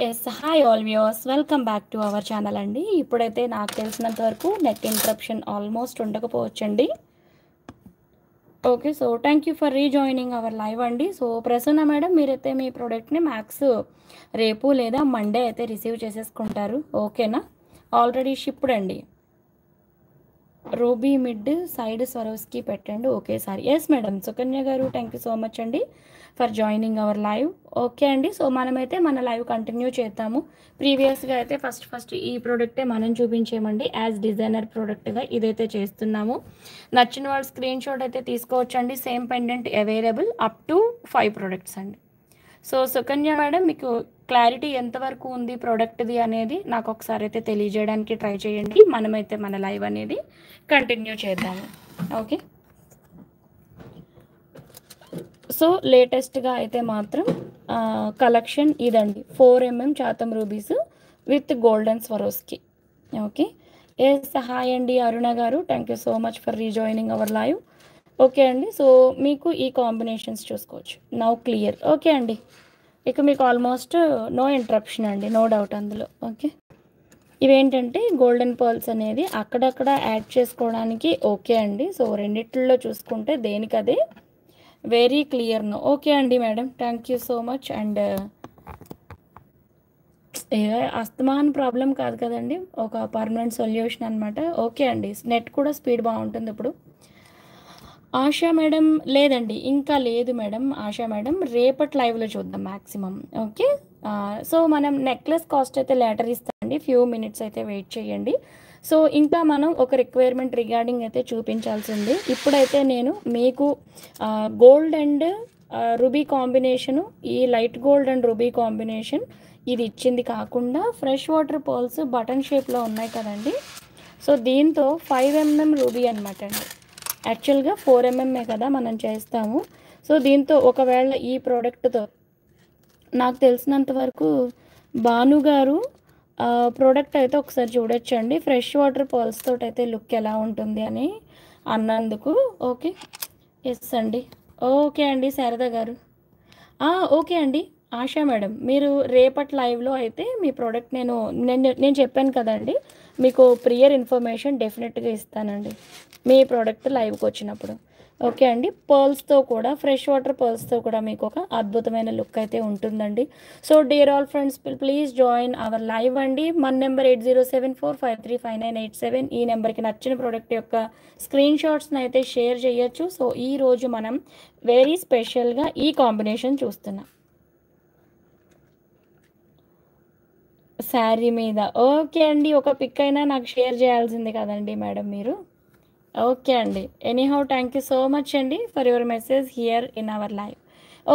Yes hi all viewers, welcome back to our channel అండి. ఇప్పుడైతే నాకు తెలిసినంత వరకు నెట్ ఇంటరప్షన్ ఆల్మోస్ట్ ఉండకపోవచ్చండి. Okay, so thank you for rejoining our live అండి. సో ప్రసన్న మేడం, మీరైతే మీ ప్రోడక్ట్ని మ్యాక్స్ రేపు లేదా మండే అయితే రిసీవ్ చేసేసుకుంటారు. ఓకేనా? ఆల్రెడీ షిప్డ్ అండి. రూబీ మిడ్ సైడ్ స్వరోస్కి పెట్టండి ఒకేసారి. ఎస్ మేడం సుకన్య గారు, థ్యాంక్ యూ సో మచ్ అండి for joining hour live. Okay అండి, సో మనమైతే మన లైవ్ కంటిన్యూ చేద్దాము. ప్రీవియస్గా అయితే ఫస్ట్ ఈ ప్రోడక్టే మనం చూపించేమండి. యాజ్ డిజైనర్ ప్రోడక్ట్గా ఇదైతే చేస్తున్నాము. నచ్చిన వాళ్ళు స్క్రీన్ షాట్ అయితే తీసుకోవచ్చండి. Same pendant available up to 5 products అండి. సో సుకన్య మేడం, మీకు క్లారిటీ ఎంతవరకు ఉంది ప్రోడక్ట్ది అనేది నాకు ఒకసారి అయితే తెలియజేయడానికి ట్రై చేయండి. మనమైతే మన లైవ్ అనేది కంటిన్యూ చేద్దాము. ఓకే, సో లేటెస్ట్గా అయితే మాత్రం కలెక్షన్ ఇదండి. 4mm Chatham rubies with golden Swarovski. Okay, yes hi అండి Aruna garu, thank you so much for rejoining our live. Okay అండి, సో మీకు ఈ కాంబినేషన్స్ చూసుకోవచ్చు. Now clear. ఓకే అండి, ఇక మీకు ఆల్మోస్ట్ నో ఇంటరప్షన్ అండి, నో డౌట్ అందులో. ఓకే, ఇవేంటంటే గోల్డెన్ పర్ల్స్ అనేది అక్కడక్కడ యాడ్ చేసుకోవడానికి ఓకే అండి. సో రెండిట్లో చూసుకుంటే దేనికదే వెరీ క్లియర్ నో. ఓకే అండి madam, thank you so much. And అస్తమాన్ ప్రాబ్లం కాదు కదండి, ఒక పర్మనెంట్ సొల్యూషన్ అనమాట. ఓకే అండి, నెట్ కూడా స్పీడ్ బాగుంటుంది ఇప్పుడు. ఆశా మేడం లేదండి, ఇంకా లేదు మేడం. ఆశా మేడం రేపటి లైవ్లో చూద్దాం మ్యాక్సిమం. ఓకే, సో మనం నెక్లెస్ కాస్ట్ అయితే లేటర్ ఇస్తామండి. ఫ్యూ మినిట్స్ అయితే వెయిట్ చేయండి. సో ఇంకా మనం ఒక రిక్వైర్మెంట్ రిగార్డింగ్ అయితే చూపించాల్సింది. ఇప్పుడైతే నేను మీకు గోల్డ్ అండ్ రూబీ కాంబినేషను, ఈ light gold and ruby combination ఇది ఇచ్చింది కాకుండా ఫ్రెష్ వాటర్ పర్ల్స్ బటన్ షేప్లో ఉన్నాయి కదండి. సో దీంతో 5mm రూబీ అనమాట అండి. యాక్చువల్గా 4mm కదా మనం చేస్తాము. సో దీంతో ఒకవేళ ఈ ప్రోడక్ట్తో నాకు తెలిసినంత వరకు భాను గారు ప్రోడక్ట్ అయితే ఒకసారి చూడొచ్చండి. ఫ్రెష్ వాటర్ పర్ల్స్ తోటి అయితే లుక్ ఎలా ఉంటుంది అని అన్నందుకు. ఓకే, ఎస్ అండి. ఓకే అండి శారద గారు, ఓకే అండి. ఆశా మేడం, మీరు రేపటి లైవ్లో అయితే మీ ప్రోడక్ట్ నేను చెప్పాను కదండి, మీకు ప్రియర్ ఇన్ఫర్మేషన్ డెఫినెట్గా ఇస్తానండి మీ ప్రోడక్ట్ లైవ్కి వచ్చినప్పుడు. ఓకే అండి, పర్ల్స్తో కూడా ఫ్రెష్ వాటర్ పర్ల్స్తో కూడా మీకు ఒక అద్భుతమైన లుక్ అయితే ఉంటుందండి. So dear all friends, please join hour live అండి. మన నెంబర్ 8074535987. ఈ నెంబర్కి నచ్చిన ప్రోడక్ట్ యొక్క స్క్రీన్ షాట్స్ని అయితే షేర్ చేయొచ్చు. సో ఈరోజు మనం వెరీ స్పెషల్గా ఈ కాంబినేషన్ చూస్తున్నాం శారీ మీద. ఓకే అండి, ఒక పిక్ అయినా నాకు షేర్ చేయాల్సింది కదండి మేడం మీరు. ఓకే అండి, anyhow thank you so much అండి for your message here in our live.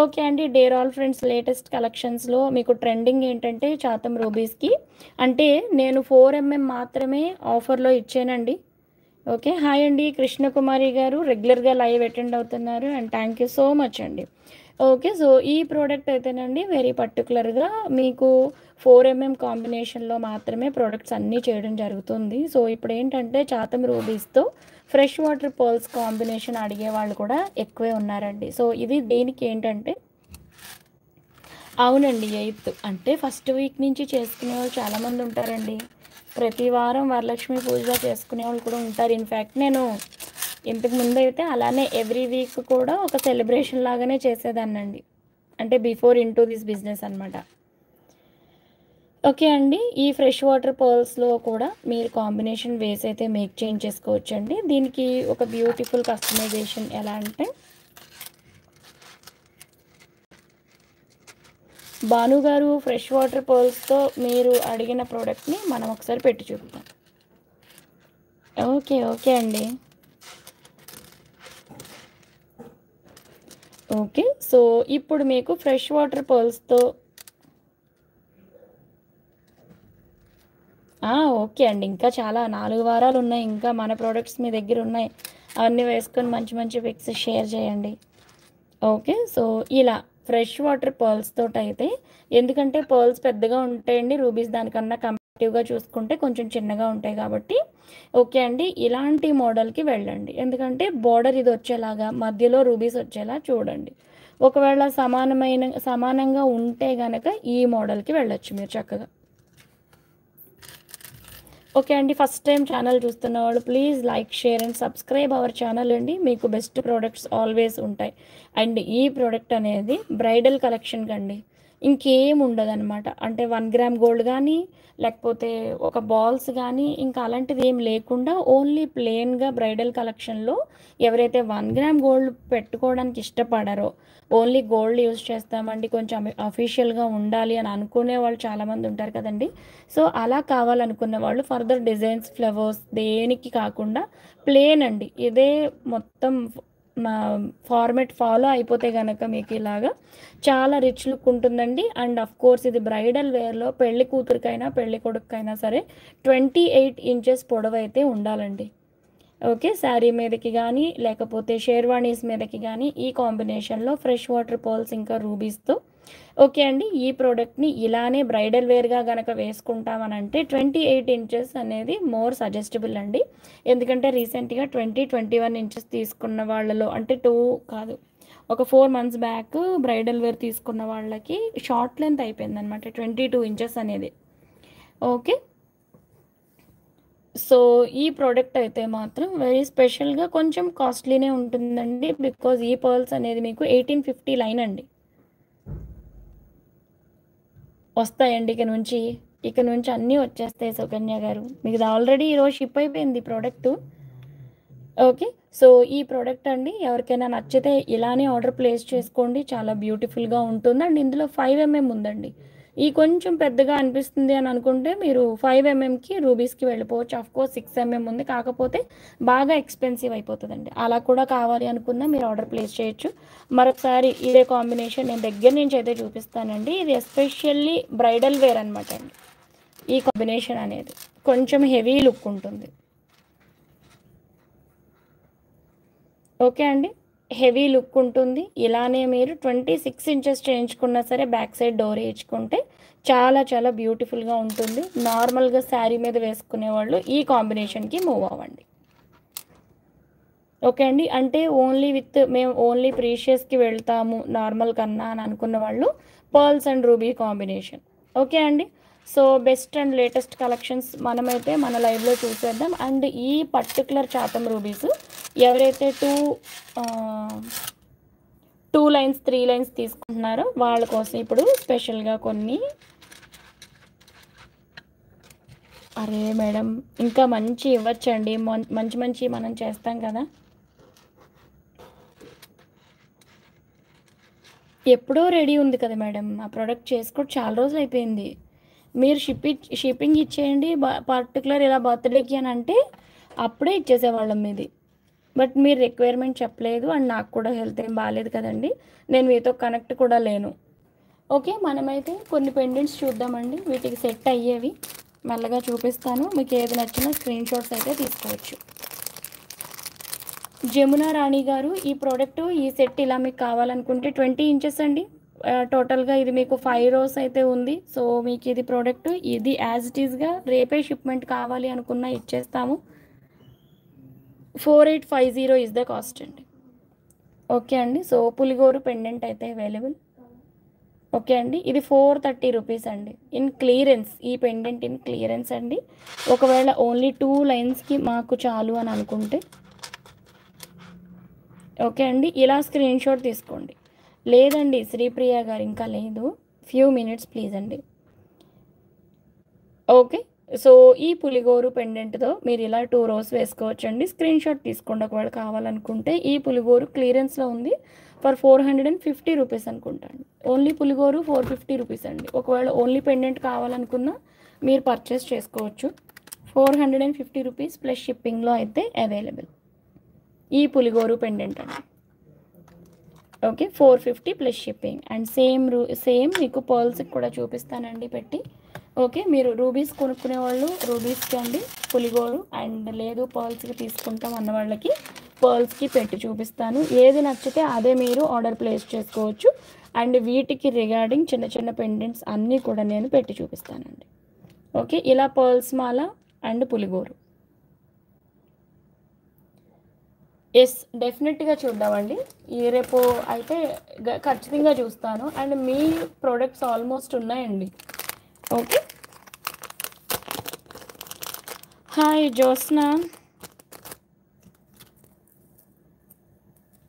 Okay అండి, డేర్ ఆల్ ఫ్రెండ్స్, లేటెస్ట్ కలెక్షన్స్లో మీకు ట్రెండింగ్ ఏంటంటే చాతం రూబీస్కి అంటే నేను 4mm మాత్రమే ఆఫర్లో ఇచ్చానండి. ఓకే, హాయ్ అండి కృష్ణకుమారి గారు, రెగ్యులర్గా లైవ్ అటెండ్ అవుతున్నారు and thank you so much అండి. ఓకే, సో ఈ ప్రోడక్ట్ అయితేనండి వెరీ పర్టికులర్గా మీకు 4mm కాంబినేషన్లో మాత్రమే ప్రోడక్ట్స్ అన్నీ చేయడం జరుగుతుంది. సో ఇప్పుడు ఏంటంటే చాతం రూబీస్తో ఫ్రెష్ వాటర్ పర్ల్స్ కాంబినేషన్ అడిగే వాళ్ళు కూడా ఎక్కువే ఉన్నారండి. సో ఇది దేనికి ఏంటంటే, అవునండి 8th అంటే ఫస్ట్ వీక్ నుంచి చేసుకునే వాళ్ళు చాలామంది ఉంటారండి. ప్రతి వారం వరలక్ష్మి పూజ చేసుకునే వాళ్ళు కూడా ఉంటారు. ఇన్ఫ్యాక్ట్ నేను ఇంతకు ముందైతే అలానే ఎవ్రీ వీక్ కూడా ఒక సెలబ్రేషన్ లాగానే చేసేదాన్నండి. అంటే బిఫోర్ ఇంటూ దిస్ బిజినెస్ అనమాట. ఓకే అండి. ఈ ఫ్రెష్ వాటర్ పర్ల్స్‌లో కూడా మీరు కాంబినేషన్ వేస్ అయితే మేక్ చేంజ్ చేసుకోవచ్చండి. దీనికి ఒక బ్యూటిఫుల్ కస్టమైజేషన్ ఎలా అంటే, భాను గారు ఫ్రెష్ వాటర్ పర్ల్స్‌తో మీరు అడిగిన ప్రోడక్ట్‌ని మనం ఒకసారి పెట్టి చూద్దాం. ఓకే. ఓకే అండి. ఓకే. సో, ఇప్పుడు మీకు ఫ్రెష్ వాటర్ పర్ల్స్‌తో ఓకే అండి. ఇంకా చాలా 4 వారాలున్నాయి. ఇంకా మన ప్రొడక్ట్స్ మీ దగ్గరున్నాయి. అవన్నీ వేసుకొని మంచి మంచి పిక్స్ షేర్ చేయండి. ఓకే. సో, ఇలా ఫ్రెష్ వాటర్ పర్ల్స్ తోటైతే ఎందుకంటే పర్ల్స్ పెద్దగా ఉంటాయండి. రూబీస్ దానికన్నా కంపారిటివ్‌గా చూసుకుంటే కొంచెం చిన్నగా ఉంటాయి కాబట్టి, ఓకే అండి. ఇలాంటి మోడల్‌కి వెళ్ళండి. ఎందుకంటే బోర్డర్ ఇదొచ్చేలాగా మధ్యలో రూబీస్ వచ్చేలా చూడండి. ఒకవేళ సమానంగా ఉంటే గనక ఈ మోడల్‌కి వెళ్ళొచ్చు మీరు చక్కగా. ఓకే అండి. ఫస్ట్ టైం ఛానల్ చూస్తున్న వాళ్ళు please like, share and subscribe our channel అండి. మీకు బెస్ట్ ప్రొడక్ట్స్ ఆల్వేస్ ఉంటాయి. అండ్ ఈ ప్రొడక్ట్ అనేది బ్రైడల్ కలెక్షన్‌కండి. ఇంకేం ఉండదనమాట. అంటే 1 గ్రామ్ గోల్డ్ గానీ, లేకపోతే ఒక బాల్స్ గానీ, ఇంకా అలాంటిది ఏం లేకుండా ఓన్లీ ప్లెయిన్‌గా బ్రైడల్ కలెక్షన్‌లో ఎవరైతే 1 గ్రామ్ గోల్డ్ పెట్టుకోవడానికి ఇష్టపడరో, ఓన్లీ గోల్డ్ యూజ్ చేస్తామండి, కొంచెం అఫీషియల్‌గా ఉండాలి అని అనుకునే వాళ్ళు చాలామంది ఉంటారు కదండీ! సో, అలా కావాలనుకున్న వాళ్ళు ఫర్దర్ డిజైన్స్, ఫ్లవర్స్ దేనికి కాకుండా ప్లెయిన్ అండి. ఇదే మొత్తం మా ఫార్మాట్ ఫాలో అయిపోతే గనక మీకు ఇలాగా చాలా రిచ్ లుక్ ఉంటుందండి. అండ్ ఆఫ్‌కోర్స్ ఇది బ్రైడల్ వేర్‌లో పెళ్లి కూతురికైనా, పెళ్లి కొడుకుకైనా సరే 28 ఇంచెస్ పొడవైతే ఉండాలండి. ఓకే. శారీ మీదకి గానీ, లేకపోతే షేర్వానీస్ మీదకి గానీ ఈ కాంబినేషన్‌లో ఫ్రెష్ వాటర్ పర్ల్స్ ఇంకా రూబీస్‌తో ఓకే అండి. ఈ ప్రోడక్ట్‌ని ఇలానే బ్రైడల్ వేర్‌గా గనక వేసుకుంటామనంటే 28 ఇంచెస్ అనేది మోర్ సజెస్టబుల్ అండి. ఎందుకంటే రీసెంట్‌గా 21 ఇంచెస్ తీసుకున్న వాళ్ళలో అంటే 2 కాదు. ఒక 4 మంత్స్ బ్యాక్ బ్రైడల్ వేర్ తీసుకున్న వాళ్ళకి షార్ట్ లెంత్ అయిపోయిందనమాట. 22 ఇంచెస్ అనేది. ఓకే. సో, ఈ ప్రోడక్ట్ అయితే మాత్రం వెరీ స్పెషల్‌గా కొంచెం కాస్ట్‌లీనే ఉంటుందండి. బికాజ్ ఈ పర్ల్స్ అనేది మీకు 1850 లైన్ అండి. వస్తాయండి ఇక నుంచి. ఇక నుంచి అన్నీ వచ్చేస్తాయి సుకన్య గారు. మీది ఆల్రెడీ ఈరోజు షిప్ అయిపోయింది ప్రోడక్టు. ఓకే. సో, ఈ ప్రోడక్ట్ అండి ఎవరికైనా నచ్చితే ఇలానే ఆర్డర్ ప్లేస్ చేసుకోండి. చాలా బ్యూటిఫుల్‌గా ఉంటుంది. అండ్ ఇందులో 5 ఉందండి. ఈ కొంచెం పెద్దగా అనిపిస్తుంది అని అనుకుంటే మీరు 5 ఎంఎంకి రూబీస్‌కి వెళ్ళిపోవచ్చు. ఆఫ్‌కోర్స్ 6 ఉంది. కాకపోతే బాగా ఎక్స్‌పెన్సివ్ అయిపోతదండి. అలా కూడా కావాలి అనుకున్నా మీరు ఆర్డర్ ప్లేస్ చేయొచ్చు. మరొకసారి ఇదే కాంబినేషన్ నేను దగ్గర నుంచి అయితే చూపిస్తానండి. ఇది ఎస్పెషల్లీ బ్రైడల్ వేర్ అనమాట అండి. ఈ కాంబినేషన్ అనేది. కొంచెం హెవీ లుక్ ఉంటుంది. ఓకే అండి. హెవీ లుక్ ఉంటుంది. ఇలానే మీరు 26 ఇంచెస్ చేయించుకున్నా సరే బ్యాక్ సైడ్ డోర్ ఏయించుకుంటే చాలా చాలా బ్యూటిఫుల్‌గా ఉంటుంది. నార్మల్‌గా శారీ మీద వేసుకునేవాళ్ళు ఈ కాంబినేషన్‌కి మూవ్ అవ్వండి. ఓకే అండి. అంటే మేము ఓన్లీ ప్రీషియస్‌కి వెళ్తాము నార్మల్ కన్నా అని అనుకున్న వాళ్ళు pearls and ruby combination. Okay అండి. So, best and latest collections మనమైతే మన లైవ్‌లో చూసేద్దాం. అండ్ ఈ పర్టిక్యులర్ చాతం రూబీస్ ఎవరైతే 2 లైన్స్, 3 లైన్స్ తీసుకుంటున్నారో వాళ్ళ కోసం ఇప్పుడు స్పెషల్‌గా కొన్ని అరే మేడం! ఇంకా మంచి ఇవ్వచ్చండి. మంచి మంచియి మనం చేస్తాం కదా! ఎప్పుడో రెడీ ఉంది కదా మేడం! ఆ ప్రొడక్ట్ చేసుకొని చాలా రోజులయిపోయింది. మీరు షిప్పింగ్ ఇచ్చేయండి. పర్టిక్యులర్ ఇలా బర్త్‌డేకి అని అంటే అప్పుడే ఇచ్చేసేవాళ్ళం మీది. బట్ మీరు రిక్వైర్మెంట్ చెప్పలేదు. అండ్ నాకు కూడా హెల్త్ ఏం బాలేదు కదండీ! నేను మీతో కనెక్ట్ కూడా లేను. ఓకే. మనమైతే కొన్ని పెండెంట్స్ చూద్దామండి. వీటికి సెట్ అయ్యేవి. మెల్లగా చూపిస్తాను. మీకు ఏది నచ్చినా స్క్రీన్ షాట్స్ అయితే తీసుకోవచ్చు. జమునా రాణి గారు ఈ ప్రోడక్ట్ ఈ సెట్ ఇలా మీకు కావాలనుకుంటే 20 ఇంచెస్ అండి. టోటల్‌గా ఇది మీకు 5 రోస్ అయితే ఉంది. సో, మీకు ఇది ప్రోడక్ట్ ఇది యాజ్ ఇట్ ఈస్‌గా రేపే షిప్‌మెంట్ కావాలి అనుకున్నా ఇచ్చేస్తాము. 4850 ఈస్ ద కాస్ట్ అండి. ఓకే అండి. సో, పులిగోరు పెండెంట్ అయితే అవైలబుల్. ఓకే అండి. ఇది 430 రూపీస్ అండి. In clearance. ఈ పెండెంట్ ఇన్ క్లియరెన్స్ అండి. ఒకవేళ ఓన్లీ 2 లైన్స్‌కి మాకు చాలు అని అనుకుంటే ఓకే అండి, ఇలా స్క్రీన్ షాట్ తీసుకోండి. లేదండి శ్రీప్రియ గారు ఇంకా లేదు, ఫ్యూ మినిట్స్ ప్లీజ్ అండి. ఓకే, సో ఈ పులిగోరు పెండెంట్తో మీరు ఇలా 2 రోస్ వేసుకోవచ్చండి. స్క్రీన్ షాట్ తీసుకోండి ఒకవేళ కావాలనుకుంటే. ఈ పులిగోరు క్లియరెన్స్లో ఉంది ఫర్ 450 రూపీస్ అనుకుంటా అండి. ఓన్లీ పులిగోరు 450 రూపీస్ అండి. ఒకవేళ ఓన్లీ పెండెంట్ కావాలనుకున్నా మీరు పర్చేస్ చేసుకోవచ్చు. 450 రూపీస్ ప్లస్ షిప్పింగ్లో అయితే అవైలబుల్ ఈ పులిగోరు పెండెంట్ అండి. Okay, 450 plus shipping. And same మీకు పర్ల్స్కి కూడా చూపిస్తానండి పెట్టి. ఓకే, మీరు రూబీస్ కొనుక్కునే వాళ్ళు రూబీస్కి అండి పులిగోరు, అండ్ లేదు పర్ల్స్కి తీసుకుంటాం అన్న వాళ్ళకి పర్ల్స్కి పెట్టి చూపిస్తాను. ఏది నచ్చితే అదే మీరు ఆర్డర్ ప్లేస్ చేసుకోవచ్చు. అండ్ వీటికి రిగార్డింగ్ చిన్న చిన్న పెండెంట్స్ అన్నీ కూడా నేను పెట్టి చూపిస్తానండి. ఓకే, ఇలా పర్ల్స్ మాల అండ్ పులిగోరు. ఎస్, డెఫినెట్గా చూద్దామండి. ఈ రేపు అయితే ఖచ్చితంగా చూస్తాను. అండ్ మీ ప్రోడక్ట్స్ ఆల్మోస్ట్ ఉన్నాయండి. Okay, hi Jyotsna.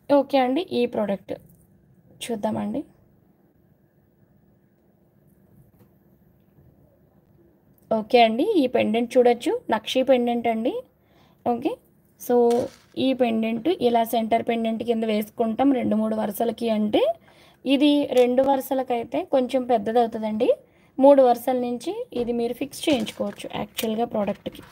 ఓకే అండి, ఈ ప్రోడక్ట్ చూద్దామండి. ఓకే అండి, ఈ పెండెంట్ చూడొచ్చు, నక్షి పెండెంట్ అండి. ఓకే, సో ఈ పెండెంట్ ఇలా సెంటర్ పెండెంట్ కింద వేసుకుంటాం 2-3 వరుసలకి. అంటే ఇది 2 వరుసలకైతే కొంచెం పెద్దది అవుతుందండి. 3 వరుసల నుంచి ఇది మీరు ఫిక్స్ చేయించుకోవచ్చు యాక్చువల్గా ప్రోడక్ట్కి.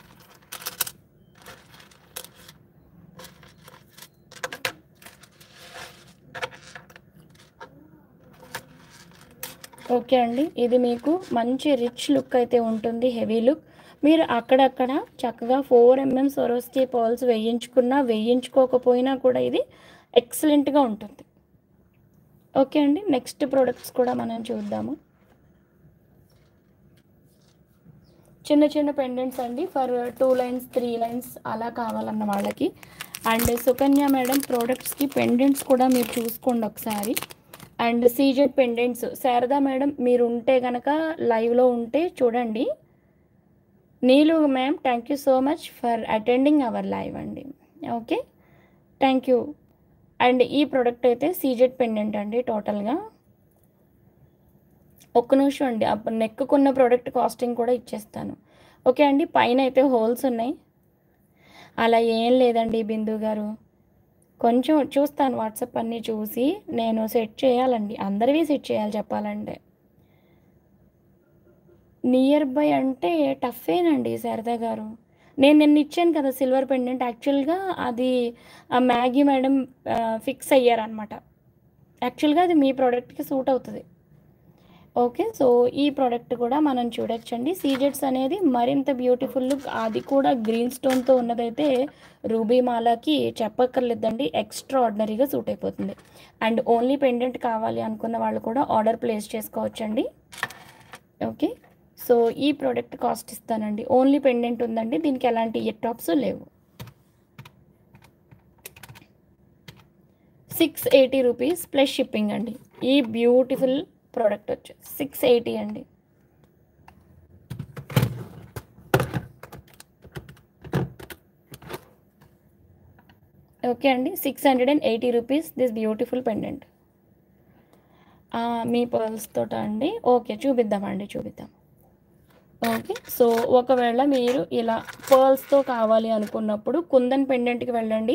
ఓకే అండి, ఇది మీకు మంచి రిచ్ లుక్ అయితే ఉంటుంది, హెవీ లుక్. మీరు అక్కడక్కడ చక్కగా 4 mm సొరోస్కి పర్ల్స్ వేయించుకున్నా వేయించుకోకపోయినా కూడా ఇది ఎక్సలెంట్గా ఉంటుంది. ఓకే అండి, నెక్స్ట్ ప్రోడక్ట్స్ కూడా మనం చూద్దాము. చిన్న చిన్న పెండెంట్స్ అండి ఫర్ 2 లైన్స్ 3 లైన్స్ అలా కావాలన్న వాళ్ళకి. అండ్ సుకన్య మేడం ప్రోడక్ట్స్కి పెండెంట్స్ కూడా మీరు చూసుకోండి ఒకసారి. And CZ pendants Sharada madam మీరు ఉంటే కనుక లైవ్లో ఉంటే చూడండి. Neelu ma'am thank you so much for attending our live అండి. Okay, thank you. అండ్ ఈ ప్రోడక్ట్ అయితే సీజెడ్ పెండెంట్ అండి టోటల్గా. ఒక్క నిమిషం అండి, నెక్కున్న ప్రోడక్ట్ కాస్టింగ్ కూడా ఇచ్చేస్తాను. ఓకే అండి, పైన అయితే హోల్స్ ఉన్నాయి. అలా ఏం లేదండి బిందు గారు, కొంచెం చూస్తాను వాట్సాప్ అన్నీ చూసి నేను సెట్ చేయాలండి, అందరివి సెట్ చేయాలి చెప్పాలంటే. నియర్ బై అంటే టఫేనండి శారదా గారు. నేను నిన్న ఇచ్చాను కదా సిల్వర్ పెండెంట్, యాక్చువల్గా అది మ్యాగీ మేడం ఫిక్స్ అయ్యారనమాట. యాక్చువల్గా అది మీ ప్రోడక్ట్కి సూట్ అవుతుంది. ఓకే, సో ఈ ప్రోడక్ట్ కూడా మనం చూడొచ్చండి. సీజెట్స్ అనేది మరింత బ్యూటిఫుల్ లుక్, అది కూడా గ్రీన్ స్టోన్తో ఉన్నదైతే రూబీ మాలాకి చెప్పక్కర్లేదండి, ఎక్స్ట్రా ఆర్డినరీగా సూట్ అయిపోతుంది. అండ్ ఓన్లీ పెండెంట్ కావాలి అనుకున్న వాళ్ళు కూడా ఆర్డర్ ప్లేస్ చేసుకోవచ్చండి. ఓకే, సో ఈ ప్రోడక్ట్ కాస్ట్ ఇస్తానండి. ఓన్లీ పెండెంట్ ఉందండి, దీనికి ఎలాంటి ఇయర్ టాప్స్ లేవు. 680 రూపీస్ ప్లస్ షిప్పింగ్ అండి. ఈ బ్యూటిఫుల్ ప్రోడక్ట్ వచ్చి 680 అండి. ఓకే అండి, 680 rupees this beautiful pendant. Me pearls తోట అండి. ఓకే, చూపిద్దామండి, చూపిద్దాం. ఓకే, సో ఒకవేళ మీరు ఇలా పర్ల్స్తో కావాలి అనుకున్నప్పుడు కుందన్ పెండెంట్కి వెళ్ళండి,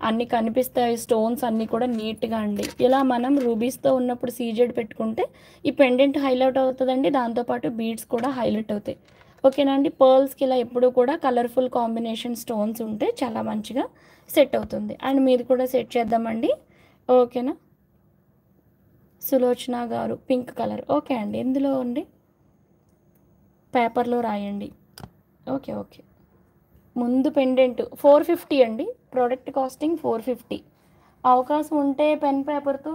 అన్నీ కనిపిస్తాయి స్టోన్స్ అన్నీ కూడా నీట్గా అండి. ఇలా మనం రూబీస్తో ఉన్నప్పుడు సీజెడ్ పెట్టుకుంటే ఈ పెండెంట్ హైలైట్ అవుతుందండి, దాంతోపాటు బీడ్స్ కూడా హైలైట్ అవుతాయి. ఓకేనా అండి, పర్ల్స్కి ఇలా ఎప్పుడు కూడా కలర్ఫుల్ కాంబినేషన్ స్టోన్స్ ఉంటే చాలా మంచిగా సెట్ అవుతుంది. అండ్ మీది కూడా సెట్ చేద్దామండి. ఓకేనా, సులోచన గారు పింక్ కలర్. ఓకే అండి, ఎందులో అండి పేపర్లో రాయండి. ఓకే ఓకే, ముందు పెండెంట్ 450 అండి, ప్రోడక్ట్ కాస్టింగ్ 450. అవకాశం ఉంటే పెన్ పేపర్తో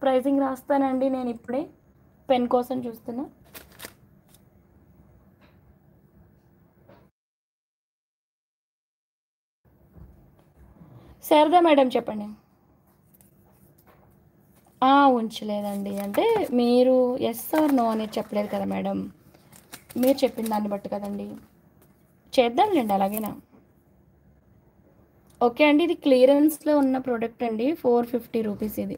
ప్రైజింగ్ రాస్తానండి, నేను ఇప్పుడే పెన్ కోసం చూస్తున్నా. శారదా మేడం చెప్పండి. ఉంచలేదండి, అంటే మీరు ఎస్ ఆర్ నో అనేది చెప్పలేదు కదా మేడం, మీరు చెప్పిన దాన్ని బట్టి కదండి. చేద్దాంలేండి అలాగేనా. ఓకే అండి. ఇది క్లియరెన్స్‌లో ఉన్న ప్రోడక్ట్ అండి. 450 రూపీస్ ఇది.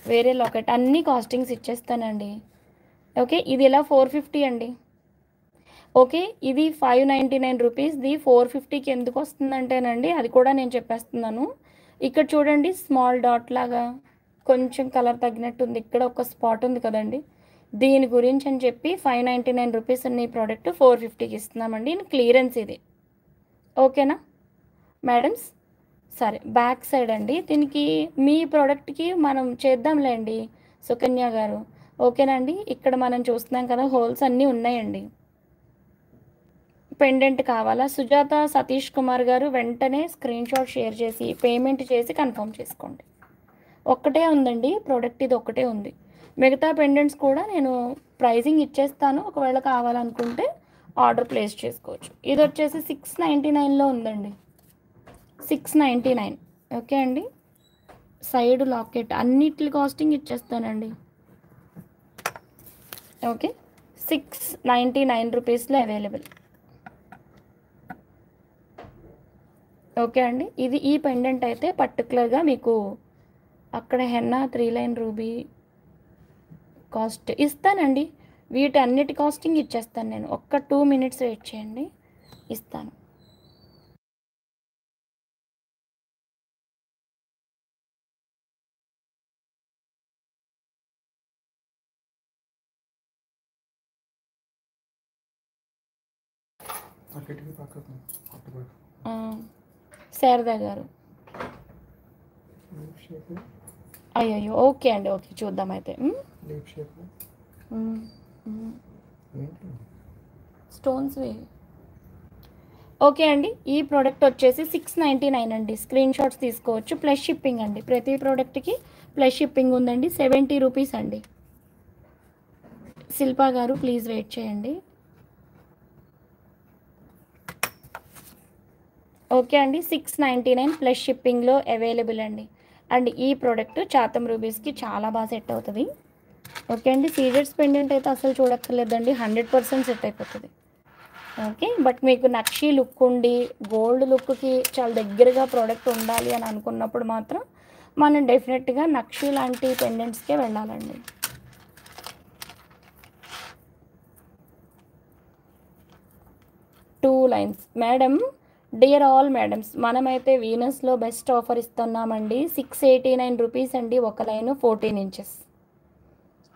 వేరే లాకెట్ అన్నీ కాస్టింగ్స్ ఇచ్చేస్తానండి. ఓకే. ఇది ఇలా 450 అండి. ఓకే. ఇది 599 రూపీస్‌ది 450కి ఎందుకు వస్తుందంటేనండి, అది కూడా నేను చెప్పేస్తున్నాను. ఇక్కడ చూడండి స్మాల్ డాట్ లాగా కొంచెం కలర్ తగ్గినట్టుంది. ఇక్కడ ఒక స్పాట్ ఉంది కదండీ! దీని గురించి అని చెప్పి 599 రూపీస్ ఉన్న ఈ ప్రోడక్ట్ 450కి ఇస్తున్నామండి. క్లియరెన్స్ ఇది. ఓకేనా మేడమ్స్? సరే. బ్యాక్ సైడ్ అండి. దీనికి మీ ప్రోడక్ట్‌కి మనం చేద్దాంలేండి సుకన్య గారు. ఓకేనా అండి? ఇక్కడ మనం చూస్తున్నాం కదా! హోల్స్ అన్నీ ఉన్నాయండి. పెండెంట్ కావాలా? సుజాత సతీష్ కుమార్ గారు వెంటనే స్క్రీన్‌షాట్ షేర్ చేసి, పేమెంట్ చేసి కన్ఫర్మ్ చేసుకోండి. ఒక్కటే ఉందండి. ప్రోడక్ట్ ఇది ఒక్కటే ఉంది. మిగతా పెండెంట్స్ కూడా నేను ప్రైజింగ్ ఇచ్చేస్తాను. ఒకవేళ కావాలనుకుంటే ఆర్డర్ ప్లేస్ చేసుకోవచ్చు. ఇదొచ్చేసి 699లో ఉందండి. 699 ఓకే అండి. సైడ్ లాకెట్ అన్నిట్లి కాస్టింగ్ ఇచ్చేస్తానండి. ఓకే. 699 రూపీస్‌లో అవైలబుల్. ఓకే అండి. ఇది ఈ పెండెంట్ అయితే పర్టిక్యులర్‌గా మీకు అక్కడ హెన్నా 3 లైన్ రూబీ కాస్ట్ ఇస్తానండి. వీటన్నిటి కాస్టింగ్ ఇచ్చేస్తాను నేను. ఒక్క 2 మినిట్స్ వెయిట్ చేయండి. ఇస్తాను. శారదా గారు. అయ్యయ్యో! ఓకే అండి. ఓకే. చూద్దాం అయితే. స్టోన్స్‌వి. ఓకే అండి. ఈ ప్రోడక్ట్ వచ్చేసి 699 అండి. స్క్రీన్ షాట్స్ తీసుకోవచ్చు. ప్లస్ షిప్పింగ్ అండి. ప్రతి ప్రోడక్ట్‌కి ప్లస్ షిప్పింగ్ ఉందండి. 70 రూపీస్ అండి. శిల్పా గారు ప్లీజ్ వెయిట్ చేయండి. ఓకే అండి. 699 ప్లస్ షిప్పింగ్‌లో అవైలబుల్ అండి. అండ్ ఈ ప్రోడక్ట్ చాతం రూబీస్‌కి చాలా బాగా సెట్ అవుతది. ఓకే అండి. సీజెడ్స్ పెండెంట్ అయితే అసలు చూడక్కర్లేదండి. 100% సెట్ అయిపోతది. ఓకే. బట్ మీకు నక్షి లుక్ ఉండి, గోల్డ్ లుక్‌కి చాలా దగ్గరగా ప్రోడక్ట్ ఉండాలి అని అనుకున్నప్పుడు మాత్రం మనం డెఫినెట్‌గా నక్షి లాంటి పెండెంట్స్‌కే వెళ్ళాలండి. Two lines. Madam, dear all madams, మనమైతే వీనస్‌లో బెస్ట్ ఆఫర్ ఇస్తున్నామండి. 689 రూపీస్ అండి ఒక లైను 14 ఇంచెస్.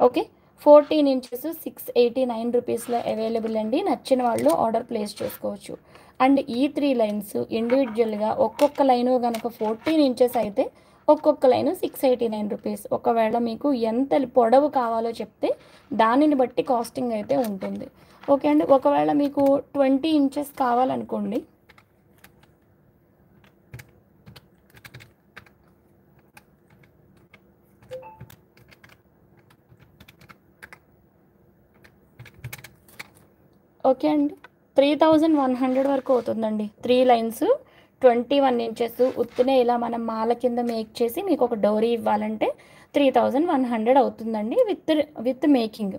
ఓకే. 14 ఇంచెస్ 689 రూపీస్‌లో అవైలబుల్ అండి. నచ్చిన వాళ్ళు ఆర్డర్ ప్లేస్ చేసుకోవచ్చు. అండ్ ఈ 3 లైన్స్ ఇండివిడ్యువల్‌గా ఒక్కొక్క లైను గనక 14 ఇంచెస్ అయితే ఒక్కొక్క లైను 689 రూపీస్. ఒకవేళ మీకు ఎంత పొడవు కావాలో చెప్తే దానిని బట్టి కాస్టింగ్ అయితే ఉంటుంది. ఓకే అండి. ఒకవేళ మీకు 20 ఇంచెస్ కావాలనుకోండి. ఓకే అండి. 3100 వరకు అవుతుందండి. 3 లైన్స్ 21 ఇంచెస్ ఉత్తినే ఇలా మనం మాల కింద మేక్ చేసి మీకు ఒక డోరీ ఇవ్వాలంటే 3100 అవుతుందండి విత్ మేకింగ్.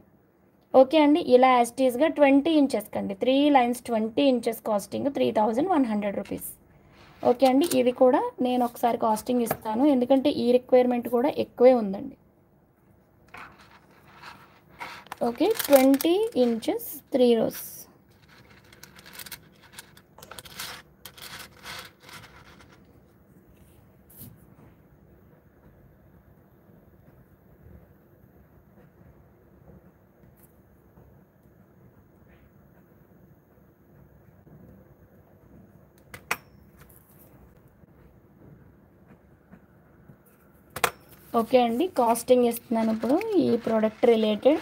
ఓకే అండి. ఇలా యాజ్ ఇట్ ఈస్‌గా 20 ఇంచెస్ కండి. 3 lines 20 inches casting 3100 rupees. Okay అండి. ఇది కూడా నేను ఒకసారి కాస్టింగ్ ఇస్తాను. ఎందుకంటే ఈ రిక్వైర్మెంట్ కూడా ఎక్కువే ఉందండి. ఓకే. 20 inches 3 rows. ఓకే అండి. కాస్టింగ్ ఇస్తున్నాను ఇప్పుడు ఈ ప్రోడక్ట్ రిలేటెడ్.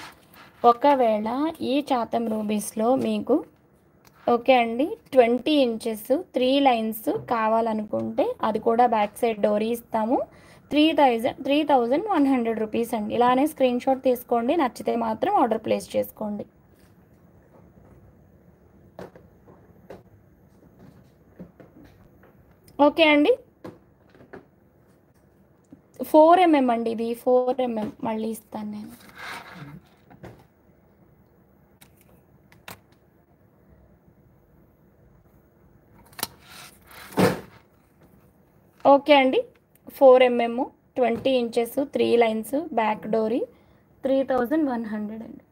ఒకవేళ ఈ చాతం రూబీస్‌లో మీకు ఓకే అండి 20 ఇంచెస్ 3 లైన్స్ కావాలనుకుంటే అది కూడా బ్యాక్ సైడ్ డోరీ ఇస్తాము. 3100 రూపీస్ అండి. ఇలానే స్క్రీన్‌షాట్ తీసుకోండి. నచ్చితే మాత్రం ఆర్డర్ ప్లేస్ చేసుకోండి. ఓకే అండి. 4 ఎంఎం అండి ఇది. 4 ఎంఎం మళ్ళీ ఇస్తాను నేను. ఓకే అండి. 4 mm 20 ఇంచెస్ 3 లైన్స్ బ్యాక్ డోరీ 3100 అండి.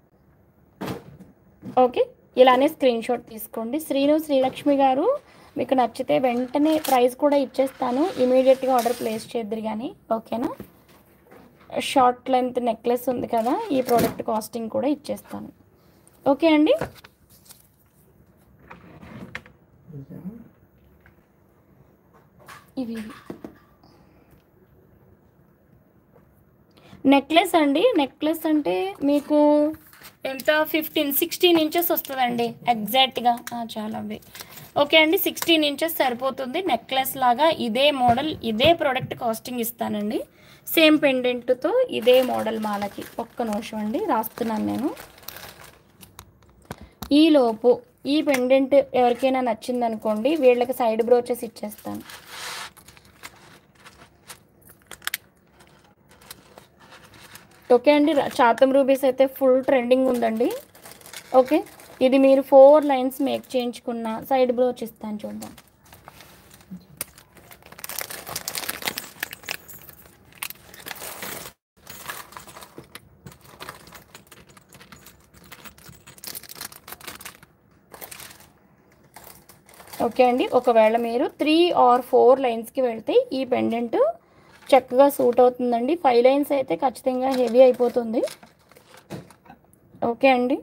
ఓకే. ఇలానే స్క్రీన్ షాట్ తీసుకోండి. శ్రీలక్ష్మి గారు, మీకు నచ్చితే వెంటనే ప్రైస్ కూడా ఇచ్చేస్తాను. ఇమీడియట్గా ఆర్డర్ ప్లేస్ చేద్దురు కానీ, ఓకేనా. షార్ట్ లెంత్ నెక్లెస్ ఉంది కదా, ఈ ప్రోడక్ట్ కాస్టింగ్ కూడా ఇచ్చేస్తాను. ఓకే అండి. ఇవి నెక్లెస్ అండి. నెక్లెస్ అంటే మీకు ఎంత 16 ఇంచెస్ వస్తుందండి ఎగ్జాక్ట్గా. చాలా అవి. ఓకే అండి, 16 ఇంచెస్ సరిపోతుంది. నెక్లెస్ లాగా ఇదే మోడల్, ఇదే ప్రోడక్ట్ కాస్టింగ్ ఇస్తానండి. సేమ్ పెండెంట్తో ఇదే మోడల్ మాలకి. ఒక్క నిమిషం అండి, రాస్తున్నాను నేను. ఈలోపు ఈ పెండెంట్ ఎవరికైనా నచ్చిందనుకోండి, వీళ్ళకి సైడ్ బ్రోచెస్ ఇచ్చేస్తాను. ఓకే అండి. చాతం రూబీస్ అయితే ఫుల్ ట్రెండింగ్ ఉందండి. ఓకే, ఇది మీరు 4 లైన్స్ మేక్ చేయించుకున్న సైడ్ బ్రోచ్ ఇస్తాను, చూద్దాం. ఓకే అండి, ఒకవేళ మీరు 3 or 4 లైన్స్కి వెళ్తే ఈ పెండెంట్ చక్కగా సూట్ అవుతుందండి. 5 లైన్స్ అయితే ఖచ్చితంగా హెవీ అయిపోతుంది. ఓకే అండి,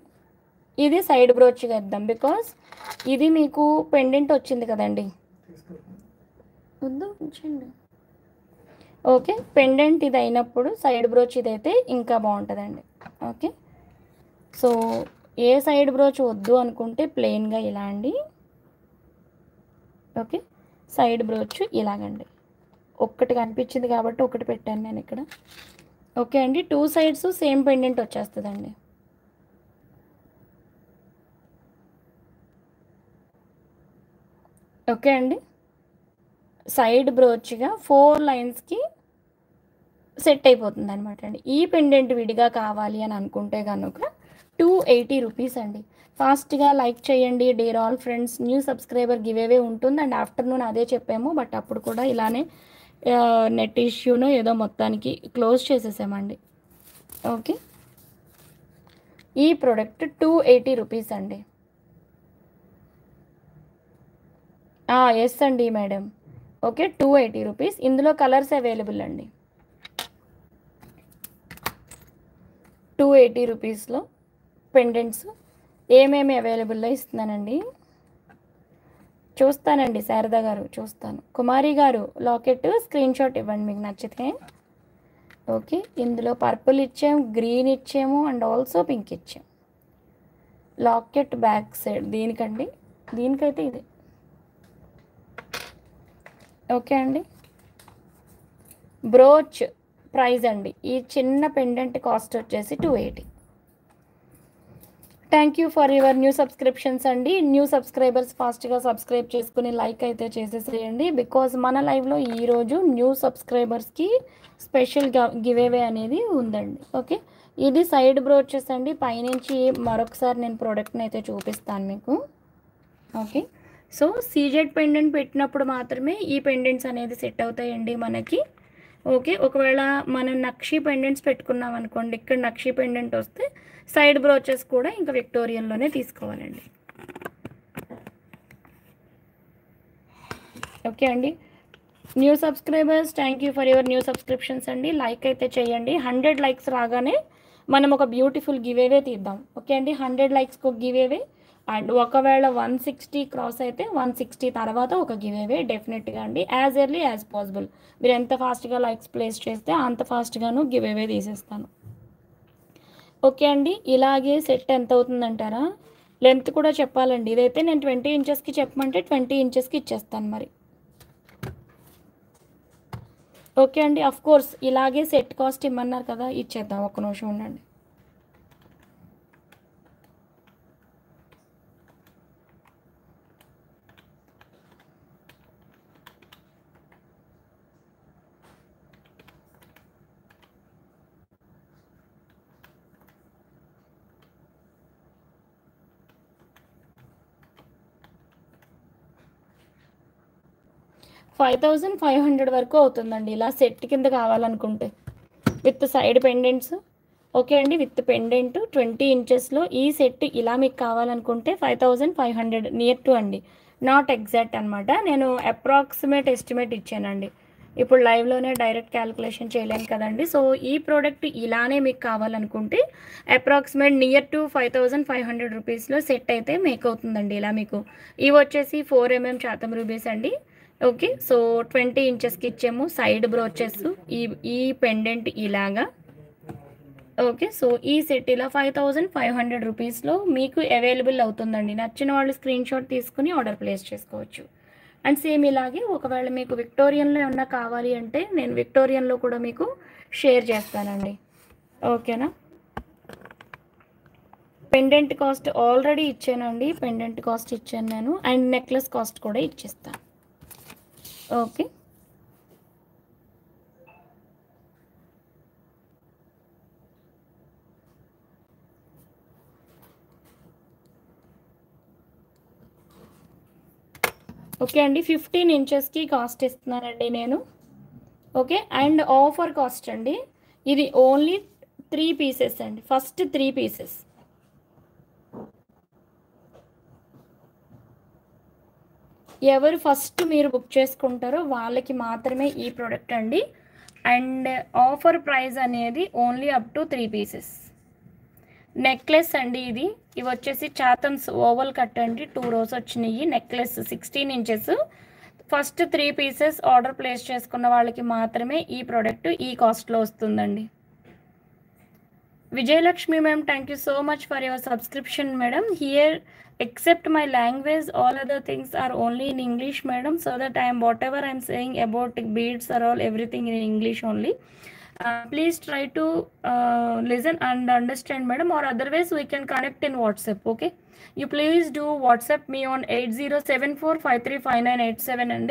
ఇది సైడ్ బ్రోచ్ వేద్దాం. బికాస్ ఇది మీకు పెండెంట్ వచ్చింది కదండి. వద్దు ఉంచండి. ఓకే, పెండెంట్ ఇది అయినప్పుడు సైడ్ బ్రోచ్ ఇదైతే ఇంకా బాగుంటుందండి. Okay, so a side brooch వద్దు అనుకుంటే ప్లెయిన్గా ఇలా అండి. ఓకే, సైడ్ బ్రోచ్ ఇలాగండి. ఒక్కటి కనిపించింది కాబట్టి ఒకటి పెట్టాను నేను ఇక్కడ. ఓకే అండి, 2 సైడ్స్ సేమ్ పెండెంట్ వచ్చేస్తుందండి. ఓకే అండి, సైడ్ బ్రోచ్గా 4 లైన్స్కి సెట్ అయిపోతుంది అనమాట అండి. ఈ పెండెంట్ విడిగా కావాలి అని అనుకుంటే కనుక 280 రూపీస్ అండి. ఫాస్ట్గా లైక్ చేయండి dare all friends. New subscriber give away ఉంటుంది అండ్ ఆఫ్టర్నూన్ అదే చెప్పాము, బట్ అప్పుడు కూడా ఇలానే నెట్ ఇష్యూను ఏదో మొత్తానికి క్లోజ్ చేసేసామండి. ఓకే, ఈ ప్రోడక్ట్ 280 రూపీస్ అండి. ఎస్ అండి మేడం. Okay, 280 rupees. ఇందులో కలర్స్ అవైలబుల్ అండి. 280 రూపీస్లో పెండెంట్స్ ఏమేమి అవైలబుల్లో ఇస్తున్నానండి. చూస్తానండి శారదా గారు, చూస్తాను. కుమారి గారు, లాకెట్ స్క్రీన్ షాట్ ఇవ్వండి మీకు నచ్చితే. ఓకే, ఇందులో పర్పుల్ ఇచ్చాము, గ్రీన్ ఇచ్చాము అండ్ ఆల్సో పింక్ ఇచ్చాము. లాకెట్ బ్యాక్ సైడ్ దీనికండి, దీనికైతే ఇది. ఓకే అండి, బ్రోచ్ ప్రైస్ అండి ఈ చిన్న పెండెంట్ కాస్ట్ వచ్చేసి 280. Thank you for your new subscriptions అండి. న్యూ సబ్స్క్రైబర్స్ ఫాస్ట్గా సబ్స్క్రైబ్ చేసుకుని లైక్ అయితే చేసేసేయండి. బికాజ్ మన లైవ్లో ఈరోజు న్యూ సబ్స్క్రైబర్స్కి స్పెషల్ గివ్ అవే అనేది ఉందండి. ఓకే, ఇది సైడ్ బ్రోచెస్ అండి. పైనుంచి మరొకసారి నేను ప్రోడక్ట్ని అయితే చూపిస్తాను మీకు. ఓకే, సో సీజెడ్ పెండెంట్ పెట్టినప్పుడు మాత్రమే ఈ పెండెంట్స్ అనేది సెట్ అవుతాయండి మనకి. ఓకే, ఒకవేళ మనం నక్షి పెండెంట్స్ పెట్టుకున్నాం అనుకోండి, ఇక్కడ నక్షి పెండెంట్ వస్తే సైడ్ బ్రోచెస్ కూడా ఇంకా విక్టోరియన్లోనే తీసుకోవాలండి. ఓకే అండి, new subscribers thank you for your new subscriptions అండి. లైక్ అయితే చేయండి. 100 లైక్స్ రాగానే మనం ఒక బ్యూటిఫుల్ గివ్ అవే తీద్దాం. ఓకే అండి, 100 లైక్స్కి ఒక గివ్ అవే అండ్ ఒకవేళ 160 క్రాస్ అయితే 160 తర్వాత ఒక గివ్ అవే డెఫినెట్గా అండి. As early as possible. మీరు ఎంత ఫాస్ట్గా లైక్స్ ప్లేస్ చేస్తే అంత ఫాస్ట్గాను గివ్ అవే తీసేస్తాను. ఓకే అండి, ఇలాగే సెట్ ఎంత అవుతుందంటారా? లెంత్ కూడా చెప్పాలండి. ఇదైతే నేను 20 ఇంచెస్కి చెప్పమంటే 20 ఇంచెస్కి ఇచ్చేస్తాను మరి. ఓకే అండి, అఫ్ కోర్స్ ఇలాగే సెట్ కాస్ట్ ఇమ్మన్నారు కదా, ఇచ్చేద్దాం. ఒక్క నిమిషం ఉండండి. 5500 వరకు అవుతుందండి ఇలా సెట్ కింద కావాలనుకుంటే, విత్ సైడ్ పెండెంట్స్. ఓకే అండి, విత్ పెండెంట్ 20 ఇంచెస్లో ఈ సెట్ ఇలా మీకు కావాలనుకుంటే 5500 నియర్ టు అండి, నాట్ ఎగ్జాక్ట్ అనమాట. నేను అప్రాక్సిమేట్ ఎస్టిమేట్ ఇచ్చానండి, ఇప్పుడు లైవ్లోనే డైరెక్ట్ క్యాలిక్యులేషన్ చేయలేను కదండి. సో ఈ ప్రోడక్ట్ ఇలానే మీకు కావాలనుకుంటే అప్రాక్సిమేట్ నియర్ టు 5500 రూపీస్లో సెట్ అయితే మేక్ అవుతుందండి. ఇలా మీకు ఇవి వచ్చేసి 4mm చాతం రూబీస్ అండి. ఓకే, సో 20 ఇంచెస్కి ఇచ్చాము సైడ్ బ్రోచెస్, ఈ ఈ పెండెంట్ ఇలాగా. ఓకే, సో ఈ సెట్ ఇలా 5500 రూపీస్లో మీకు అవైలబుల్ అవుతుందండి. నచ్చిన వాళ్ళు స్క్రీన్ షాట్ తీసుకుని ఆర్డర్ ప్లేస్ చేసుకోవచ్చు. అండ్ సేమ్ ఇలాగే ఒకవేళ మీకు విక్టోరియన్లో ఏమన్నా కావాలి అంటే నేను విక్టోరియన్లో కూడా మీకు షేర్ చేస్తానండి. ఓకేనా, పెండెంట్ కాస్ట్ ఆల్రెడీ ఇచ్చానండి, పెండెంట్ కాస్ట్ ఇచ్చాను నేను, అండ్ నెక్లెస్ కాస్ట్ కూడా ఇచ్చేస్తాను. ఓకే, ఓకే అండి, 15 ఇంచెస్కి కాస్ట్ ఇస్తున్నానండి నేను. ఓకే, అండ్ ఆఫర్ కాస్ట్ అండి, ఇది ఓన్లీ 3 పీసెస్ అండి, ఫస్ట్ 3 పీసెస్. ఎవరు ఫస్ట్ మీరు బుక్ చేసుకుంటారో వాళ్ళకి మాత్రమే ఈ ప్రోడక్ట్ అండి. అండ్ ఆఫర్ ప్రైస్ అనేది only up to 3 pieces. Necklace అండి ఇది, ఇవి వచ్చేసి చాతన్స్ ఓవల్ కట్ అండి, 2 రోస్ వచ్చినాయి. Necklace 16 inches, first 3 pieces order place చేసుకున్న వాళ్ళకి మాత్రమే ఈ ప్రోడక్ట్ ఈ కాస్ట్లో వస్తుందండి. Vijayalakshmi ma'am, thank you so much for your subscription madam. Here except my language all other things are only in English madam, so that I am whatever I am saying about beads are all everything in English only. Please try to listen and understand madam, or otherwise we can connect in WhatsApp. Okay, you please do WhatsApp me on 8074535987 and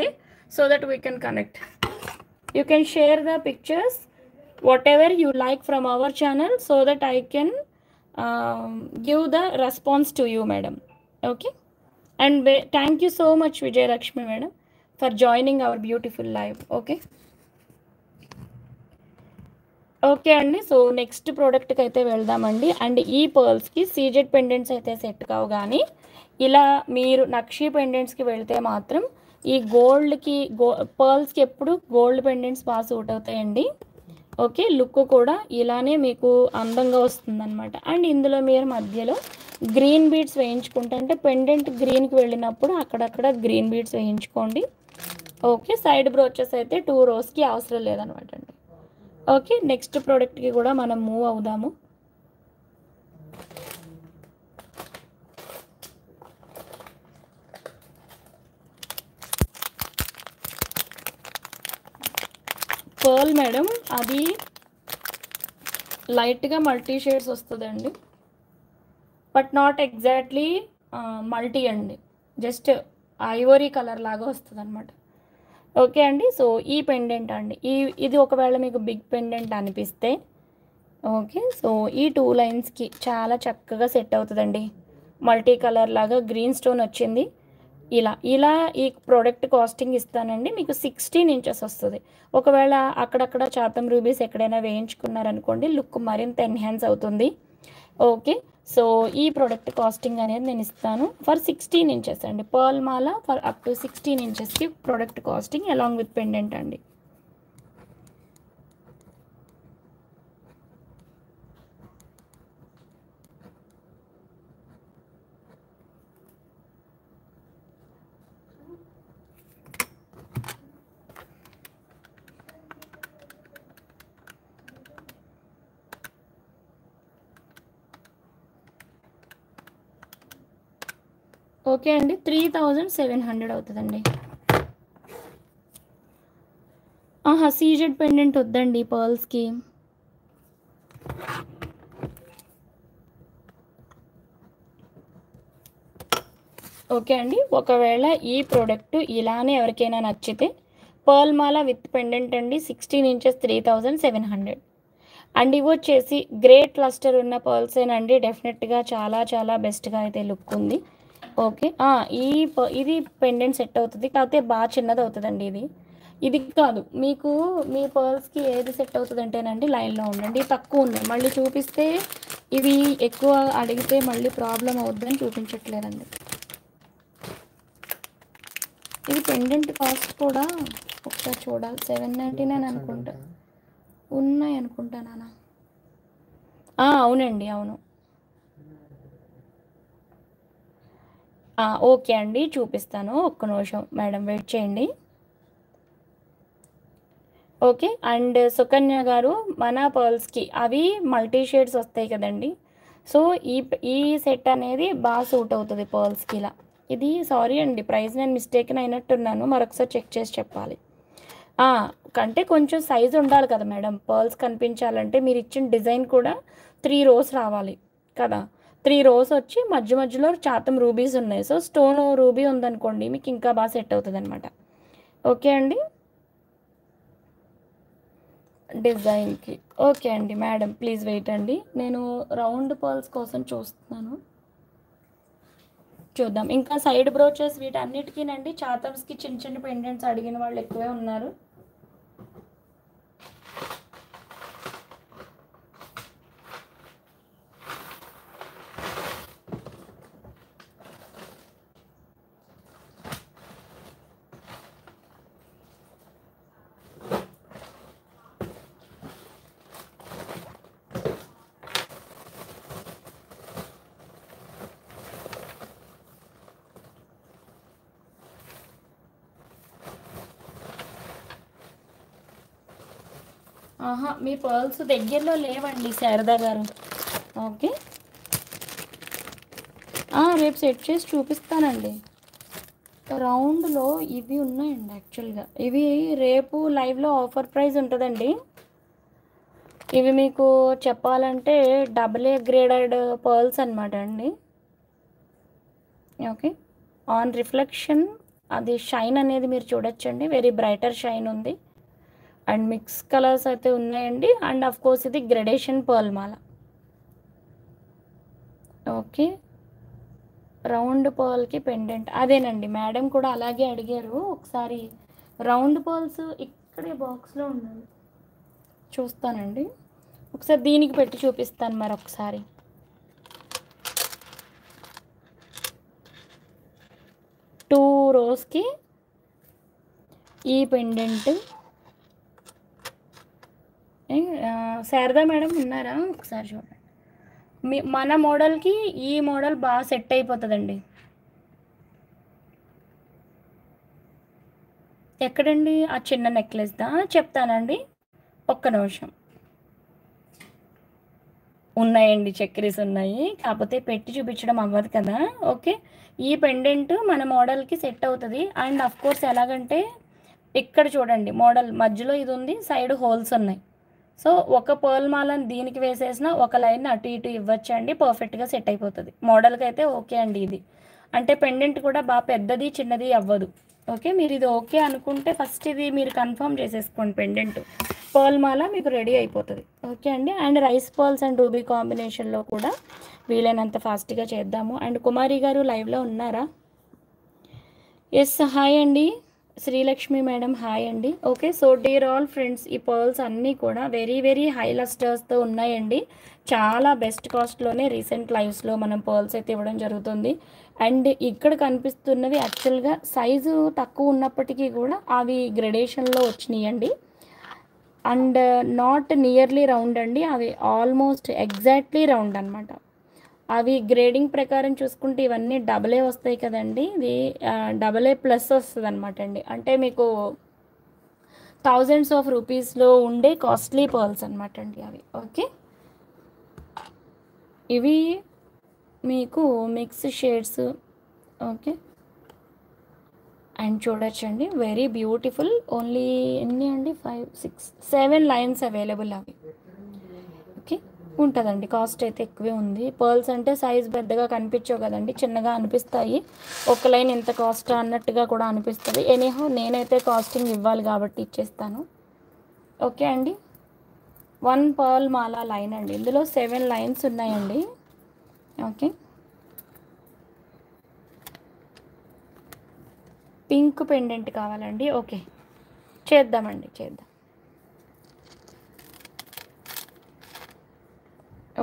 so that we can connect. You can share the pictures whatever you like from our channel so that I can give the response to you madam. Okay, and thank you so much Vijay Lakshmi madam for joining our beautiful live. Okay, okay అండి, so next ప్రోడక్ట్కి అయితే వెళ్దామండి. And ఈ పర్ల్స్కి CZ pendants అయితే set కావు, కానీ ఇలా మీరు నక్షీ పెండెంట్స్కి వెళ్తే మాత్రం ఈ గోల్డ్కి పర్ల్స్కి ఎప్పుడు గోల్డ్ పెండెంట్స్ బాగా సూట్ అవుతాయండి. ఓకే, లుక్ కూడా ఇలానే మీకు అందంగా వస్తుందన్నమాట. అండ్ ఇందులో మీరు మధ్యలో గ్రీన్ బీడ్స్ వేయించుకుంటే, అంటే పెండెంట్ గ్రీన్కి వెళ్ళినప్పుడు అక్కడక్కడ గ్రీన్ బీడ్స్ వేయించుకోండి. ఓకే, సైడ్ బ్రోచెస్ అయితే 2 రోస్కి అవసరం లేదనమాట అండి. ఓకే, నెక్స్ట్ ప్రోడక్ట్కి కూడా మనం మూవ్ అవుదాము. పర్ల్ మేడం, అది లైట్గా మల్టీ షేడ్స్ వస్తుందండి, బట్ నాట్ ఎగ్జాక్ట్లీ మల్టీ అండి, జస్ట్ ఐవరీ కలర్ లాగా వస్తుంది అనమాట. ఓకే అండి, సో ఈ పెండెంట్ అండి, ఇది ఒకవేళ మీకు బిగ్ పెండెంట్ అనిపిస్తే ఓకే, సో ఈ 2 లైన్స్కి చాలా చక్కగా సెట్ అవుతుందండి. మల్టీ కలర్ లాగా గ్రీన్ స్టోన్ వచ్చింది. ఇలా ఈ ప్రోడక్ట్ కాస్టింగ్ ఇస్తానండి, మీకు 16 ఇంచెస్ వస్తుంది. ఒకవేళ అక్కడక్కడ చాతం రూబీస్ ఎక్కడైనా వేయించుకున్నారనుకోండి, లుక్ మరింత ఎన్హాన్స్ అవుతుంది. ఓకే, సో ఈ ప్రోడక్ట్ కాస్టింగ్ అనేది నేను ఇస్తాను ఫర్ 16 ఇంచెస్ అండి. పర్ల్ మాల ఫర్ అప్ టు 16 ఇంచెస్కి product casting along with pendant అండి. ఓకే అండి, 3700 అవుతుందండి. సీజెడ్ పెండెంట్ వద్దండి పర్ల్స్కి. ఓకే అండి, ఒకవేళ ఈ ప్రోడక్ట్ ఇలానే ఎవరికైనా నచ్చితే పర్ల్ మాల విత్ పెండెంట్ అండి, 16 ఇంచెస్ 3700. అండ్ ఇవి వచ్చేసి గ్రేట్ క్లస్టర్ ఉన్న పర్ల్సేనండి, డెఫినెట్గా చాలా చాలా బెస్ట్గా అయితే లుక్ ఉంది. ఓకే. ఇది పెండెంట్ సెట్ అవుతది. కాకపోతే చిన్నది అవుతదండి ఇది. ఇది కాదు. మీకు మీ పర్ల్స్‌కి ఏది సెట్ అవుతదంటేనండి లైన్‌లో ఉండండి. తక్కువున్నాయి. మళ్ళీ చూపిస్తే ఇవి ఎక్కువ అడిగితే మళ్ళీ ప్రాబ్లమ్ అవుద్దని చూపించట్లేదండి. ఇది పెండెంట్ కాస్ట్ కూడా ఒకసారి చూడాలి. 799 అనుకుంటా. ఉన్నాయి అనుకుంటా నాన్న. అవునండి. అవును. ఓకే అండి. చూపిస్తాను. ఒక్క నిమిషం మేడం వెయిట్ చేయండి. ఓకే. అండ్ సుకన్య గారు మన పర్ల్స్‌కి అవి మల్టీ షేడ్స్ వస్తాయి కదండీ! సో, ఈ సెట్ అనేది సూట్ అవుతది పర్ల్స్‌కి ఇలా. ఇది సారీ అండి. ప్రైస్ నేను మిస్టేకెన్ అయినట్టున్నాను. మరొకసారి చెక్ చేసి చెప్పాలి. ఆ! అంటే కొంచెం సైజ్ ఉండాలి కదా మేడం! పర్ల్స్ కనిపించాలంటే మీరిచ్చిన డిజైన్ కూడా 3 రోస్ రావాలి కదా! 3 రోస్ వచ్చి మధ్య మధ్యలో చాతం రూబీస్ ఉన్నాయి. సో, స్టోన్ రూబీ ఉందనుకోండి మీకు ఇంకా సెట్ అవుతదనమాట. ఓకే అండి. డిజైన్‌కి. ఓకే అండి. మేడం ప్లీజ్ వెయిట్ అండి. నేను రౌండ్ పర్ల్స్ కోసం చూస్తున్నాను. చూద్దాం. ఇంకా సైడ్ బ్రోచెస్ వీటన్నిటికీనండి చాతమ్స్‌కి చిన్న చిన్న పెండెంట్స్ అడిగిన వాళ్ళు ఎక్కువే ఉన్నారు. మీ పర్ల్స్ దగ్గరలో లేవండి శారదా గారు. ఓకే. రేపు సెట్ చేసి చూపిస్తానండి. రౌండ్‌లో ఇవి ఉన్నాయండి యాక్చువల్‌గా. ఇవి రేపు లైవ్‌లో ఆఫర్ ప్రైస్ ఉంటదండి. ఇవి మీకు చెప్పాలంటే AA గ్రేడెడ్ పర్ల్స్ అనమాట అండి. ఓకే. ఆన్ రిఫ్లెక్షన్ అది షైన్ అనేది మీరు చూడొచ్చండి. వెరీ బ్రైటర్ షైన్ ఉంది. అండ్ మిక్స్ కలర్స్ అయితే ఉన్నాయండి. అండ్ ఆఫ్ కోర్స్ ఇది గ్రెడేషన్ పర్ల్ మాల. ఓకే. రౌండ్ పర్ల్‌కి పెండెంట్ అదేనండి. మేడం కూడా అలాగే అడిగారు. ఒకసారి రౌండ్ పర్ల్స్ ఇక్కడే బాక్స్‌లో ఉన్నాయి. చూస్తానండి. ఒకసారి దీనికి పెట్టి చూపిస్తాను మరొకసారి. 2 రోస్‌కి ఈ పెండెంట్. శారదా మేడం ఉన్నారా? ఒకసారి చూడండి. మన మోడల్‌కి ఈ మోడల్ సెట్ అయిపోతదండి. ఎక్కడండి? ఆ చిన్న నెక్లెస్‌దా? చెప్తానండి. ఒక్క నిమిషం. ఉన్నాయండి. చక్రీస్ ఉన్నాయి. కాపోతే పెట్టి చూపించడం అవ్వదు కదా! ఓకే. ఈ పెండెంట్ మన మోడల్‌కి సెట్ అవుతది. అండ్ ఆఫ్ కోర్స్ ఎలాగంటే ఇక్కడ చూడండి మోడల్ మధ్యలో ఇది ఉంది. సైడ్ హోల్స్ ఉన్నాయి. సో, ఒక పర్ల్ మాలని దీనికి వేసేసినా ఒక లైన్ అటు ఇటు ఇవ్వచ్చండి. పర్ఫెక్ట్‌గా సెట్ అయిపోతది. మోడల్‌కైతే ఓకే అండి ఇది. అంటే పెండెంట్ కూడా పెద్దది, చిన్నది అవ్వదు. ఓకే. మీరు ఇది ఓకే అనుకుంటే ఫస్ట్ ఇది మీరు కన్ఫర్మ్ చేసేసుకోండి పెండెంట్. పర్ల్ మాల మీకు రెడీ అయిపోతది. ఓకే అండి. And rice pearls and ruby కాంబినేషన్‌లో కూడా వీలైనంత ఫాస్ట్‌గా చేద్దాము. అండ్ కుమారి గారు లైవ్‌లో ఉన్నారా? ఎస్. హాయ్ అండి. శ్రీలక్ష్మి మేడం హాయ్ అండి. Okay. So dear all friends ఈ పర్ల్స్ అన్నీ కూడా వెరీ వెరీ హై లస్టర్స్‌తో ఉన్నాయండి. చాలా బెస్ట్ కాస్ట్‌లోనే రీసెంట్ లైవ్స్‌లో మనం పర్ల్స్ అయితే ఇవ్వడం జరుగుతుంది. అండ్ ఇక్కడ కనిపిస్తున్నవి యాక్చువల్‌గా సైజు తక్కువ ఉన్నప్పటికీ కూడా అవి గ్రెడేషన్‌లో వచ్చినాయండి. అండ్ నాట్ నియర్లీ రౌండ్ అండి. అవి ఆల్మోస్ట్ ఎగ్జాక్ట్లీ రౌండ్ అనమాట. అవి గ్రేడింగ్ ప్రకారం చూసుకుంటే ఇవన్నీ AA వస్తాయి కదండీ! ఇది AA ప్లస్ వస్తదనమాట అండి. అంటే మీకు థౌజండ్స్ ఆఫ్ రూపీస్‌లో ఉండే కాస్ట్‌లీ పర్ల్స్ అనమాట అండి అవి. ఓకే. ఇవి మీకు మిక్స్ షేడ్స్. ఓకే. అండ్ చూడొచ్చండి. Very beautiful. ఓన్లీ ఎన్ని అండి? 5, 6, 7 లైన్స్ అవైలబుల్ అవి. ఓకే. ఉంటదండి. కాస్ట్ అయితే ఎక్కువే ఉంది. పర్ల్స్ అంటే సైజ్ పెద్దగా కనిపించవు కదండీ! చిన్నగా అనిపిస్తాయి. ఒక లైన్ ఇంత కాస్టా అన్నట్టుగా కూడా అనిపిస్తది. ఎనీహౌ నేనైతే కాస్టింగ్ ఇవ్వాలి కాబట్టి ఇచ్చేస్తాను. ఓకే అండి. 1 పర్ల్ మాల లైన్ అండి. ఇందులో 7 లైన్స్ ఉన్నాయండి. ఓకే. పింక్ పెండెంట్ కావాలండి. ఓకే, చేద్దామండి, చేద్దాం.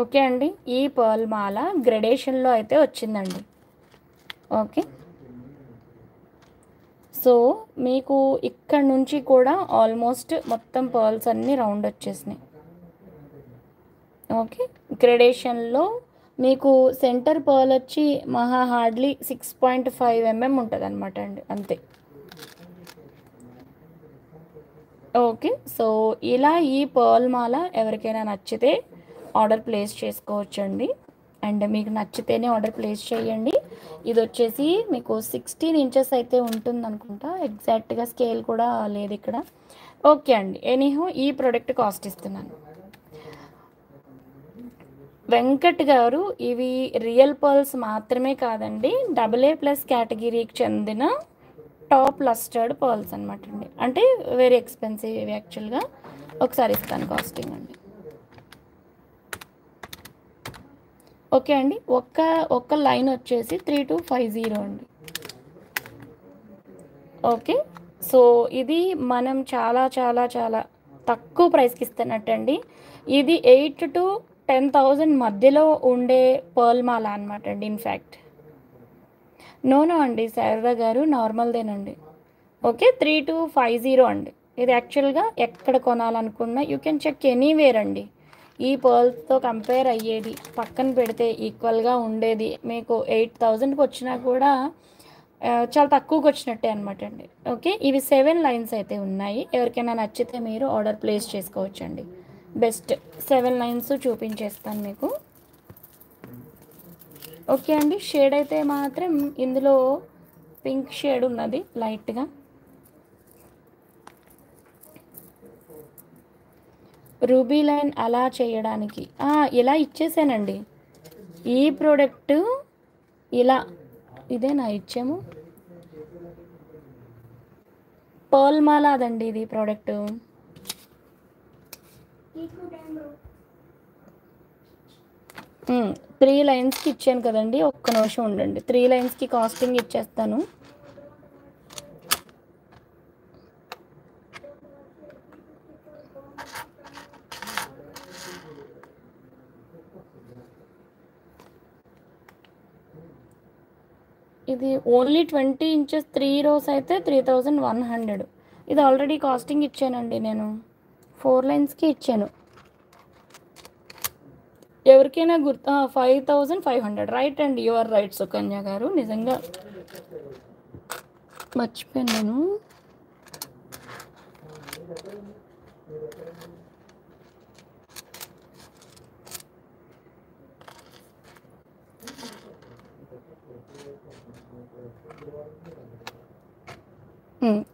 ఓకే అండి, ఈ పర్ల్ మాల గ్రెడేషన్లో అయితే వచ్చిందండి. ఓకే, సో మీకు ఇక్కడ నుంచి కూడా ఆల్మోస్ట్ మొత్తం పర్ల్స్ అన్నీ రౌండ్ వచ్చేసినాయి. ఓకే, గ్రెడేషన్లో మీకు సెంటర్ పర్ల్ వచ్చి మహా హార్డ్లీ 6.5 mm ఉంటుంది అనమాట అండి, అంతే. ఓకే, సో ఇలా ఈ పర్ల్ మాల ఎవరికైనా నచ్చితే ఆర్డర్ ప్లేస్ చేసుకోవచ్చండి. అండ్ మీకు నచ్చితేనే ఆర్డర్ ప్లేస్ చేయండి. ఇది వచ్చేసి మీకు 16 ఇంచెస్ అయితే ఉంటుంది అనుకుంటా, ఎగ్జాక్ట్గా స్కేల్ కూడా లేదు ఇక్కడ. ఓకే అండి, ఎనీహో ఈ ప్రోడక్ట్ కాస్ట్ ఇస్తున్నాను. వెంకట్ గారు, ఇవి రియల్ పర్ల్స్ మాత్రమే కాదండి, AA+ కేటగిరీకి చెందిన టాప్ లస్టర్డ్ పర్ల్స్ అనమాట అండి. అంటే వెరీ ఎక్స్పెన్సివ్ ఇవి యాక్చువల్గా. ఒకసారి ఇస్తాను కాస్టింగ్ అండి. ఓకే అండి, ఒక్క లైన్ వచ్చేసి 3250 అండి. ఓకే, సో ఇది మనం చాలా చాలా చాలా తక్కువ ప్రైస్కి ఇస్తున్నట్టండి. ఇది 8 to 10,000 మధ్యలో ఉండే పర్ల్ మాల అనమాట అండి. ఇన్ఫ్యాక్ట్ నో అండి శారదా గారు, నార్మల్దేనండి. ఓకే, 3250 అండి. ఇది యాక్చువల్గా ఎక్కడ కొనాలనుకున్నా యూ కెన్ చెక్ ఎనీవేర్ అండి. ఈ పర్ల్స్తో కంపేర్ అయ్యేది పక్కన పెడితే ఈక్వల్గా ఉండేది మీకు 8,000కి వచ్చినా కూడా చాలా తక్కువకి వచ్చినట్టే అనమాట అండి. ఓకే, ఇవి 7 లైన్స్ అయితే ఉన్నాయి. ఎవరికైనా నచ్చితే మీరు ఆర్డర్ ప్లేస్ చేసుకోవచ్చండి. బెస్ట్ 7 లైన్స్ చూపించేస్తాను మీకు. ఓకే అండి, షేడ్ అయితే మాత్రం ఇందులో పింక్ షేడ్ ఉన్నది లైట్గా. రూబీ లైన్ అలా చేయడానికి ఇలా ఇచ్చేసానండి. ఈ ప్రోడక్ట్ ఇలా ఇదేనా ఇచ్చాము, పర్ల్ మాల అదండి ఇది ప్రోడక్ట్. త్రీ లైన్స్కి ఇచ్చాను కదండి, ఒక్క నిమిషం ఉండండి. 3 లైన్స్కి కాస్టింగ్ ఇచ్చేస్తాను. ఇది ఓన్లీ 20 ఇంచెస్ 3 rows అయితే 3100. ఇది ఆల్రెడీ కాస్టింగ్ ఇచ్చానండి నేను, 4 లైన్స్కి ఇచ్చాను. ఎవరికైనా 5500 రైట్ అండి, యు ఆర్ రైట్ సుకన్య గారు, నిజంగా మర్చిపోయాను నేను.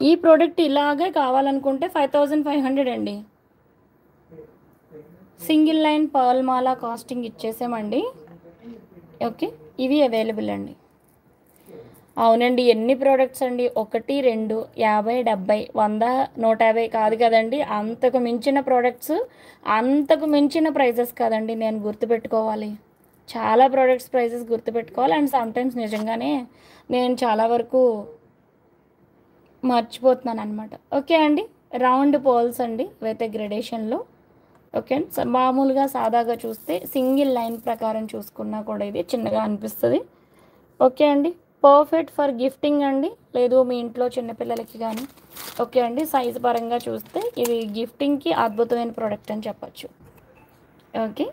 ఈ ప్రోడక్ట్ ఇలాగే కావాలనుకుంటే 5500 అండి. సింగిల్ లైన్ పర్ల్ మాల కాస్టింగ్ ఇచ్చేసామండి. ఓకే, ఇవి అవైలబుల్ అండి. అవునండి, ఎన్ని ప్రోడక్ట్స్ అండి, 1 2 50 70 100 150 కాదు కదండి, అంతకు మించిన ప్రోడక్ట్స్, అంతకు మించిన ప్రైజెస్ కదండి. నేను గుర్తుపెట్టుకోవాలి, చాలా ప్రోడక్ట్స్ ప్రైజెస్ గుర్తుపెట్టుకోవాలి. అండ్ సమ్టైమ్స్ నిజంగానే నేను చాలా వరకు మర్చిపోతున్నాను అనమాట. ఓకే అండి, రౌండ్ పర్ల్స్ అండి ఇవైతే గ్రెడేషన్లో. ఓకే అండి, మామూలుగా సాదాగా చూస్తే సింగిల్ లైన్ ప్రకారం చూసుకున్నా కూడా ఇది చిన్నగా అనిపిస్తుంది. ఓకే అండి, పర్ఫెక్ట్ ఫర్ గిఫ్టింగ్ అండి, లేదు మీ ఇంట్లో చిన్నపిల్లలకి కానీ. ఓకే అండి, సైజు పరంగా చూస్తే ఇది గిఫ్టింగ్కి అద్భుతమైన ప్రోడక్ట్ అని చెప్పచ్చు. ఓకే,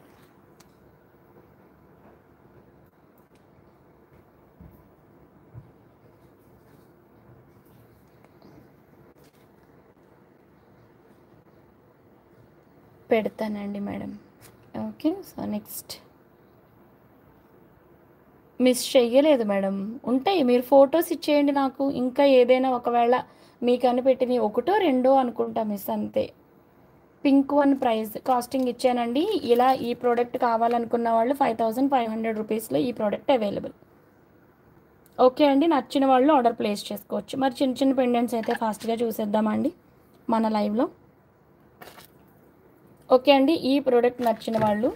పెడతానండి madam. Okay, so next miss చెయ్యలేదు మేడం, ఉంటాయి. మీరు ఫొటోస్ ఇచ్చేయండి నాకు, ఇంకా ఏదైనా ఒకవేళ మీకు అనిపెట్టినవి 1 2 అనుకుంటా మిస్, అంతే. పింక్ వన్ ప్రైస్ కాస్టింగ్ ఇచ్చానండి. ఇలా ఈ ప్రోడక్ట్ కావాలనుకున్న వాళ్ళు 5500 రూపీస్లో ఈ ప్రోడక్ట్ అవైలబుల్. ఓకే అండి, నచ్చిన వాళ్ళు ఆర్డర్ ప్లేస్ చేసుకోవచ్చు. మరి చిన్న చిన్న పెండెంట్స్ అయితే ఫాస్ట్గా చూసేద్దామండి మన లైవ్లో. ఓకే అండి, ఈ ప్రోడక్ట్ నచ్చిన వాళ్ళు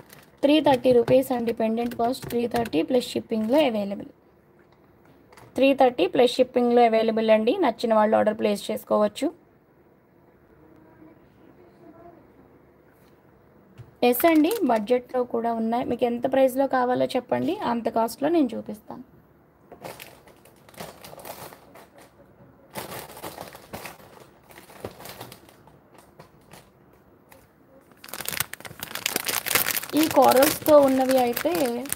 330 రూపీస్ అండి, పెండెంట్ కాస్ట్ 330 ప్లస్ షిప్పింగ్లో అవైలబుల్. 330 ప్లస్ షిప్పింగ్లో అవైలబుల్ అండి. నచ్చిన వాళ్ళు ఆర్డర్ ప్లేస్ చేసుకోవచ్చు. ఎస్ అండి, బడ్జెట్లో కూడా ఉన్నాయి. మీకు ఎంత ప్రైస్లో కావాలో చెప్పండి, అంత కాస్ట్లో నేను చూపిస్తాను. ఈ కోరల్స్తో ఉన్నవి అయితే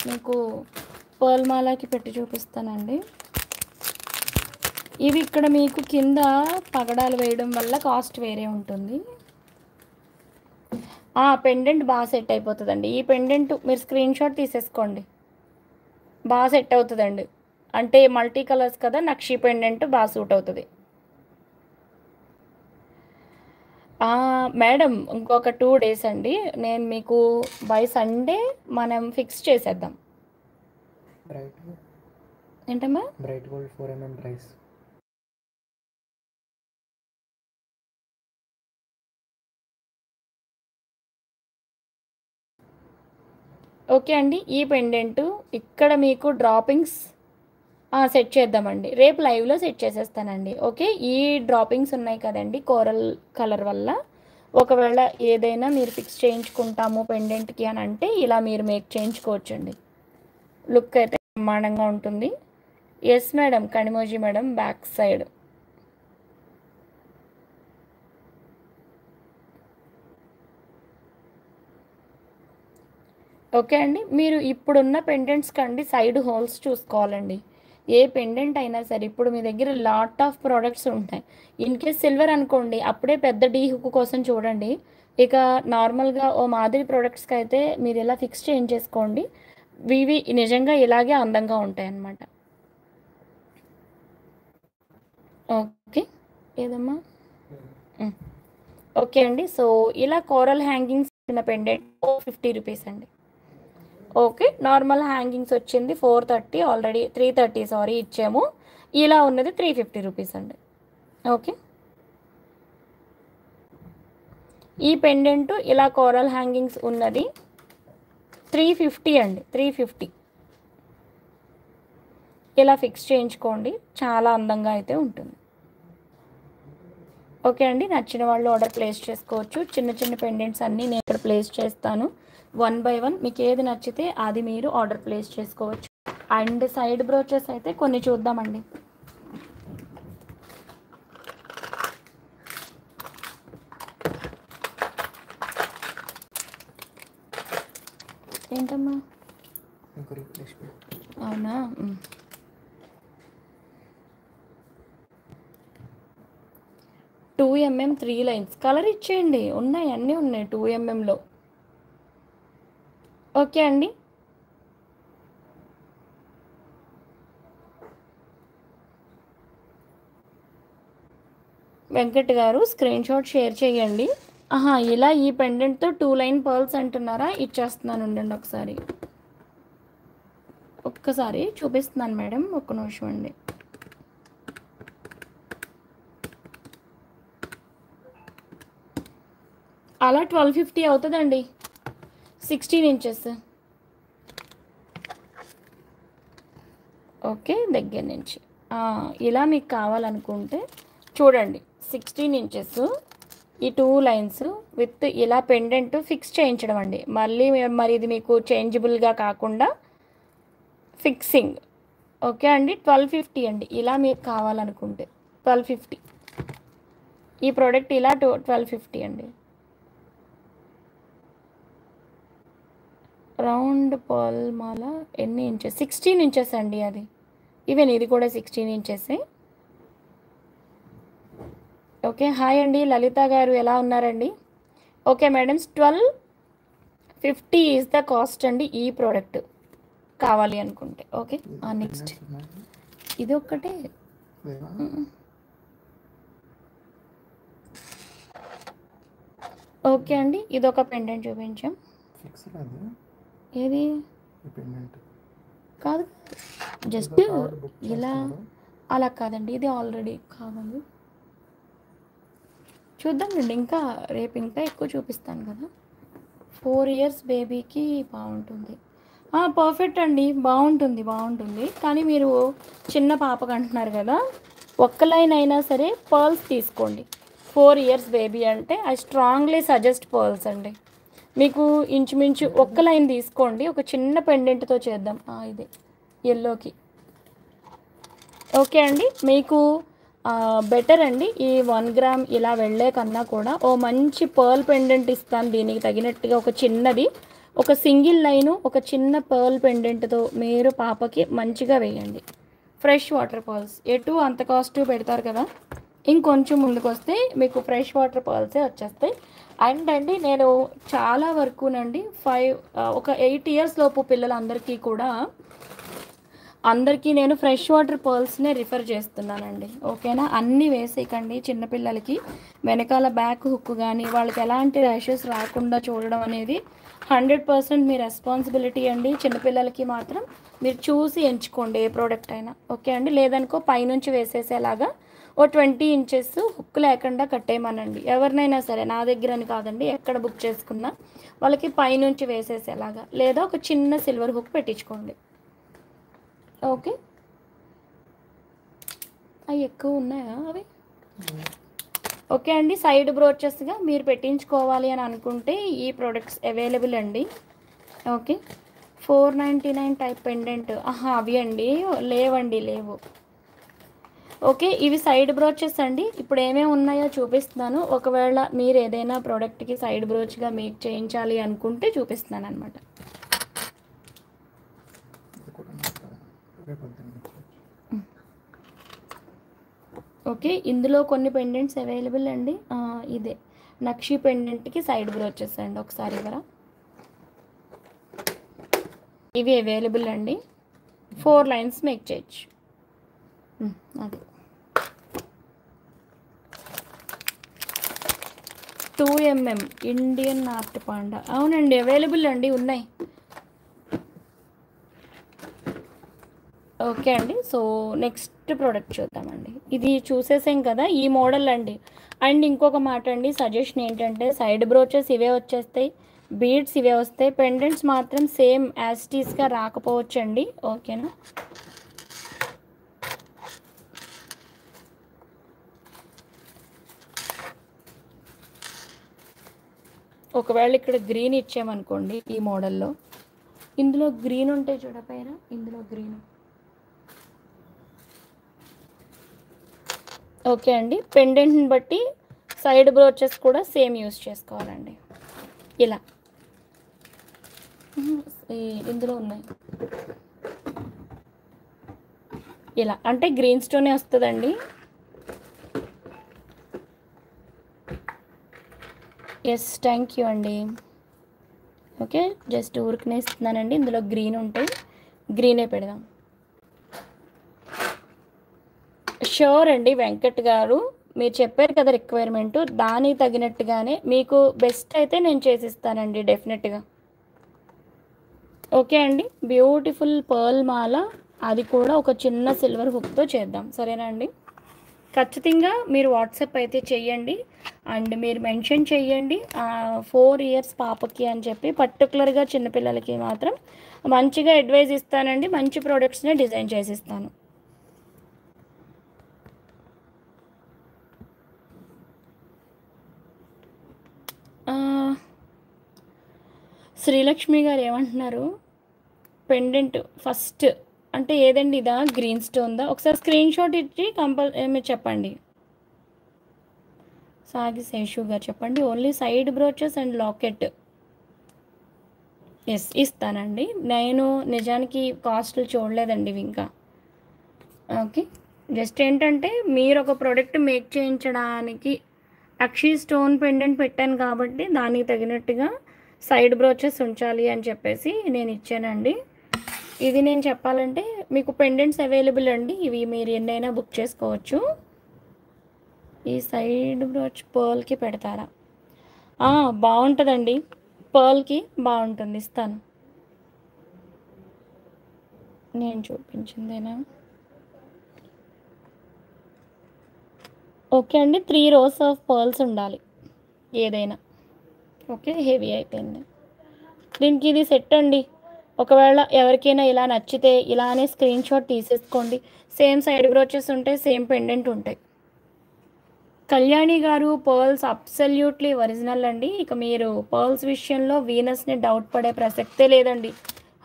మీకు పర్ల్ మాలాకి పెట్టి చూపిస్తానండి. ఇవి ఇక్కడ మీకు కింద పగడాలు వేయడం వల్ల కాస్ట్ వేరే ఉంటుంది. పెండెంట్ బాగా సెట్ అయిపోతుందండి. ఈ పెండెంట్ మీరు స్క్రీన్ షాట్ తీసేసుకోండి, బాగా సెట్ అవుతుందండి. అంటే మల్టీ కలర్స్ కదా, నక్షి పెండెంట్ బాగా సూట్ అవుతుంది. మేడం ఇంకొక 2 డేస్ అండి. నేను మీకు బై సండే మనం ఫిక్స్ చేసేద్దాం. ఏంటమ్మా? Bright gold 4mm price. Okay అండి, ఈ పెండెంట్ ఇక్కడ మీకు డ్రాపింగ్స్ సెట్ చేద్దామండి. రేపు లైవ్లో సెట్ చేసేస్తానండి. ఓకే, ఈ డ్రాపింగ్స్ ఉన్నాయి కదండి కోరల్ కలర్ వల్ల, ఒకవేళ ఏదైనా మీరు ఫిక్స్ చేయించుకుంటాము పెండెంట్కి అని అంటే ఇలా మీరు మేక్ చేయించుకోవచ్చండి. లుక్ అయితే బ్రహ్మాండంగా ఉంటుంది. Yes madam, Kanimozhi madam, back side. Okay అండి, మీరు ఇప్పుడున్న పెండెంట్స్ కండి సైడ్ హోల్స్ చూసుకోవాలండి. ఏ పెండెంట్ అయినా సరే ఇప్పుడు మీ దగ్గర లాట్ ఆఫ్ ప్రోడక్ట్స్ ఉంటాయి. ఇన్ కేస్ సిల్వర్ అనుకోండి, అప్పుడే పెద్ద డీ హుక్ కోసం చూడండి. ఇక నార్మల్గా ఓ మాదిరి ప్రోడక్ట్స్కి అయితే మీరు ఇలా ఫిక్స్ చేయించేసుకోండి. ఇవి నిజంగా ఇలాగే అందంగా ఉంటాయి అన్నమాట. ఓకే, ఏదమ్మా? ఓకే అండి, సో ఇలా కోరల్ హ్యాంగింగ్స్ ఉన్న పెండెంట్ 50 రూపీస్ అండి. ఓకే, నార్మల్ హ్యాంగింగ్స్ వచ్చింది 430, ఆల్రెడీ 330 సారీ ఇచ్చాము. ఇలా ఉన్నది 350 రూపీస్ అండి. ఓకే, ఈ పెండెంట్ ఇలా కోరల్ హ్యాంగింగ్స్ ఉన్నది 350 అండి. 350 ఇలా ఫిక్స్ చేయించుకోండి, చాలా అందంగా అయితే ఉంటుంది. ఓకే అండి, నచ్చిన వాళ్ళు ఆర్డర్ ప్లేస్ చేసుకోవచ్చు. చిన్న చిన్న పెండెంట్స్ అన్నీ నేను ఇక్కడ ప్లేస్ చేస్తాను 1 by 1. మీకు ఏది నచ్చితే అది మీరు ఆర్డర్ ప్లేస్ చేసుకోవచ్చు. అండ్ సైడ్ బ్రోచెస్ అయితే కొన్ని చూద్దామండి. ఏంటమ్మా? అవునా? 2mm 3 lines కలర్ ఇచ్చేయండి, ఉన్నాయి, అన్నీ ఉన్నాయి 2mmలో. ఓకే అండి, వెంకట్ గారు స్క్రీన్ షాట్ షేర్ చేయండి. ఇలా ఈ పెండెంట్తో 2 లైన్ పర్ల్స్ అంటున్నారా? ఇచ్చేస్తున్నాను, ఉండండి ఒక్కసారి చూపిస్తున్నాను మేడం, ఒక్క నిమిషం అండి. అలా 1250 అవుతుందండి, 16 ఇంచెస్. ఓకే, దగ్గర నుంచి ఇలా మీకు కావాలనుకుంటే చూడండి, 16 ఇంచెస్ ఈ 2 లైన్స్ విత్ ఇలా పెండెంట్ ఫిక్స్ చేయించడం అండి. మరి ఇది మీకు చేంజబుల్గా కాకుండా ఫిక్సింగ్. ఓకే అండి, 1250 అండి. ఇలా మీకు కావాలనుకుంటే 1250 ఈ ప్రోడక్ట్ ఇలా 1250 అండి. రౌండ్ పర్ల్ మాల ఎన్ని ఇంచెస్? 16 ఇంచెస్ అండి అది. ఈవెన్ ఇది కూడా 16 ఇంచెస్. ఓకే, హాయ్ అండి లలిత గారు, ఎలా ఉన్నారండి? Okay madams, 1250 is the cost అండి ఈ ప్రోడక్ట్ కావాలి అనుకుంటే. ఓకే, నెక్స్ట్ ఇది ఒక్కటే. ఓకే అండి, ఇదొక పెండెంట్ చూపించాం. ఏది కాదు, జస్ట్ ఇలా అలా కాదండి, ఇది ఆల్రెడీ కావాలి. చూద్దామండి, రేపు ఇంకా ఎక్కువ చూపిస్తాను కదా. 4 years బేబీకి బాగుంటుంది. పర్ఫెక్ట్ అండి. బావుంటుంది, బావుంటుంది. కానీ మీరు చిన్న పాపకి అంటున్నారు గదా! ఒక్క లైన్ అయినా సరే పర్ల్స్ తీసుకోండి. 4 ఇయర్స్ బేబీ అంటే ఐ స్ట్రాంగ్లీ సజెస్ట్ పర్ల్స్ అండి. మీకు ఇంచుమించు ఒక్క లైన్ తీసుకోండి. ఒక చిన్న పెండెంట్‌తో చేద్దాం. ఇది యెల్లోకి. ఓకే అండి. మీకు బెటర్ అండి. ఈ 1 గ్రామ్ ఇలా వెళ్ళే కన్నా కూడా ఓ మంచి పర్ల్ పెండెంట్ ఇస్తాను దీనికి తగినట్టుగా ఒక చిన్నది. ఒక సింగిల్ లైను, ఒక చిన్న పర్ల్ పెండెంట్‌తో మీరు పాపకి మంచిగా వేయండి. Fresh water pearls. ఎటు అంత కాస్ట్ పెడతారు కదా! ఇంకొంచెం ముందుకొస్తే మీకు ఫ్రెష్ వాటర్ పర్ల్సే వచ్చేస్తాయి. అండ్ అండి నేను చాలా వరకునండి ఒక 8 ఇయర్స్ లోపు పిల్లలందరికీ కూడా అందరికీ నేను ఫ్రెష్ వాటర్ పర్ల్స్‌నే రిఫర్ చేస్తున్నానండి. ఓకేనా? అన్నీ వేసేయకండి చిన్నపిల్లలకి. వెనకాల బ్యాక్ హుక్ గానీ, వాళ్ళకి ఎలాంటి ర్యాషెస్ రాకుండా చూడడం అనేది 100% మీ రెస్పాన్సిబిలిటీ అండి. చిన్నపిల్లలకి మాత్రం మీరు చూసి ఎంచుకోండి ఏ ప్రోడక్ట్ అయినా. ఓకే అండి? లేదనుకో పైనుంచి వేసేసేలాగా ఓ 20 ఇంచెస్ హుక్ లేకుండా కట్టేయమనండి. ఎవరినైనా సరే నా దగ్గరని కాదండి ఎక్కడ బుక్ చేసుకున్నా వాళ్ళకి పైనుంచి వేసేసేలాగా. లేదా ఒక చిన్న సిల్వర్ హుక్ పెట్టించుకోండి. ఓకే. అవి ఎక్కువ ఉన్నాయా అవి? ఓకే అండి. సైడ్ బ్రోచెస్‌గా మీరు పెట్టించుకోవాలి అని అనుకుంటే ఈ ప్రొడక్ట్స్ అవైలబుల్ అండి. ఓకే. 499 type pendant. అవి అండి. లేవండి, లేవు. ఓకే. ఇవి సైడ్ బ్రోచెస్ అండి. ఇప్పుడు ఏమేమి ఉన్నాయో చూపిస్తున్నాను. ఒకవేళ మీరు ఏదైనా ప్రోడక్ట్‌కి సైడ్ బ్రోచ్‌గా మేక్ చేయించాలి అనుకుంటే చూపిస్తున్నాననమాట. ఓకే. ఇందులో కొన్ని పెండెంట్స్ అవైలబుల్ అండి. ఇదే నక్షి పెండెంట్‌కి సైడ్ బ్రోచెస్ అండి. ఒకసారి ఇవ్వరా? ఇవి అవైలబుల్ అండి. 4 లైన్స్ మేక్ చేయొచ్చు. అది 2 mm ఇండియన్ నార్త్ పాండా. అవునండి, అవైలబుల్ అండి, ఉన్నాయి. ఓకే అండి. సో నెక్స్ట్ ప్రోడక్ట్ చూద్దామండి. ఇది చూసేసాం కదా, ఈ మోడల్ అండి. అండ్ ఇంకొక మాట అండి, సజెషన్ ఏంటంటే సైడ్ బ్రోచెస్ ఇవే వచ్చేస్తాయి, బీడ్స్ ఇవే వస్తాయి, పెండెంట్స్ మాత్రం సేమ్ యాజ్ టీస్గా రాకపోవచ్చండి. ఓకేనా? ఒకవేళ ఇక్కడ గ్రీన్ ఇచ్చామనుకోండి ఈ మోడల్లో, ఇందులో గ్రీన్ ఉంటే చూడపోయారా, ఇందులో గ్రీన్. ఓకే అండి. పెండెంట్ని బట్టి సైడ్ బ్రోచెస్ కూడా సేమ్ యూస్ చేసుకోవాలండి. ఇలా ఇందులో ఉన్నాయి. ఇలా అంటే గ్రీన్ స్టోనే వస్తుందండి. ఎస్, థ్యాంక్ యూ అండి. ఓకే, జస్ట్ ఊరికనే ఇస్తున్నానండి. ఇందులో గ్రీన్ ఉంటాయి, గ్రీనే పెడదాం. షూర్ అండి వెంకట్ గారు, మీరు చెప్పారు కదా రిక్వైర్మెంట్, దానికి తగినట్టుగానే మీకు బెస్ట్ అయితే నేను చేసిస్తానండి డెఫినెట్గా. ఓకే అండి. బ్యూటిఫుల్ పర్ల్ మాల, అది కూడా ఒక చిన్న సిల్వర్ హుక్తో చేద్దాం, సరేనా అండి? ఖచ్చితంగా మీరు వాట్సాప్ అయితే చెయ్యండి. అండ్ మీరు మెన్షన్ చెయ్యండి 4 ఇయర్స్ పాపకి అని చెప్పి. పర్టికులర్గా చిన్నపిల్లలకి మాత్రం మంచిగా అడ్వైజ్ ఇస్తానండి, మంచి ప్రోడక్ట్స్ని డిజైన్ చేసిస్తాను. శ్రీలక్ష్మి గారు ఏమంటున్నారు? పెండెంట్ ఫస్ట్ అంటే ఏదండి, ఇదా గ్రీన్ స్టోన్దా? ఒకసారి స్క్రీన్ షాట్ ఇచ్చి మీరు చెప్పండి. సాగి శేషు గారు చెప్పండి. Only side brooches and locket. Yes, ఇస్తానండి. నేను నిజానికి కాస్ట్లు చూడలేదండి ఇవి ఇంకా. ఓకే, జస్ట్ ఏంటంటే మీరు ఒక ప్రోడక్ట్ మేక్ చేయించడానికి అక్షి స్టోన్ పెండెంట్ పెట్టాను కాబట్టి దానికి తగినట్టుగా సైడ్ బ్రోచెస్ ఉంచాలి అని చెప్పేసి నేను ఇచ్చానండి. ఇది నేను చెప్పాలంటే మీకు పెండెంట్స్ అవైలబుల్ అండి, ఇవి మీరు ఎన్నైనా బుక్ చేసుకోవచ్చు. ఈ సైడ్ బ్రోచ్ పర్ల్కి పెడతారా? బాగుంటుందండి, పర్ల్కి బాగుంటుంది, ఇస్తాను. నేను చూపించిందేనా? ఓకే అండి. 3 rows ఆఫ్ పర్ల్స్ ఉండాలి ఏదైనా. ఓకే, హెవీ అయిపోయింది. దీనికి ఇది సెట్ అండి. ఒకవేళ ఎవరికైనా ఇలా నచ్చితే ఇలానే స్క్రీన్ షాట్ తీసేసుకోండి. సేమ్ సైడ్ బ్రోచెస్ ఉంటాయి, సేమ్ పెండెంట్ ఉంటాయి. కళ్యాణి గారు పర్ల్స్ అబ్సల్యూట్లీ ఒరిజినల్ అండి. ఇక మీరు పర్ల్స్ విషయంలో వీనస్ని డౌట్ పడే ప్రసక్తే లేదండి.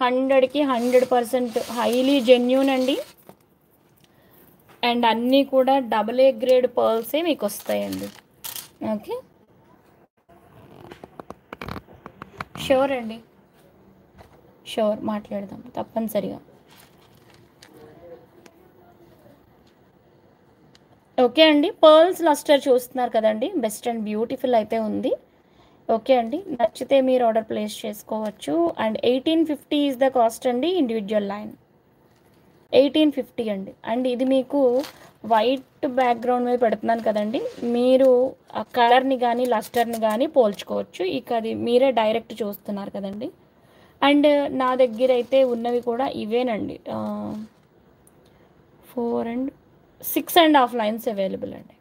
100కి 100% హైలీ జెన్యూన్ అండి. అండ్ అన్నీ కూడా AA గ్రేడ్ పర్ల్సే మీకు వస్తాయండి. ఓకే, షూర్ అండి, షూర్ మాట్లాడదాం తప్పనిసరిగా. ఓకే అండి, పర్ల్స్ లస్టర్ చూస్తున్నారు కదండి, బెస్ట్ అండ్ బ్యూటిఫుల్ అయితే ఉంది. ఓకే అండి, నచ్చితే మీరు ఆర్డర్ ప్లేస్ చేసుకోవచ్చు. అండ్ 1850 ఈజ్ ద కాస్ట్ అండి, ఇండివిజువల్ లైన్ 1850 అండి. అండ్ ఇది మీకు వైట్ బ్యాక్గ్రౌండ్ మీద పెడుతున్నాను కదండి, మీరు ఆ కలర్ని కానీ లస్టర్ని కానీ పోల్చుకోవచ్చు. ఇక అది మీరే డైరెక్ట్ చూస్తున్నారు కదండి. అండ్ నా దగ్గర అయితే ఉన్నవి కూడా ఇవేనండి, 4 and 6.5 లైన్స్ అవైలబుల్ అండి.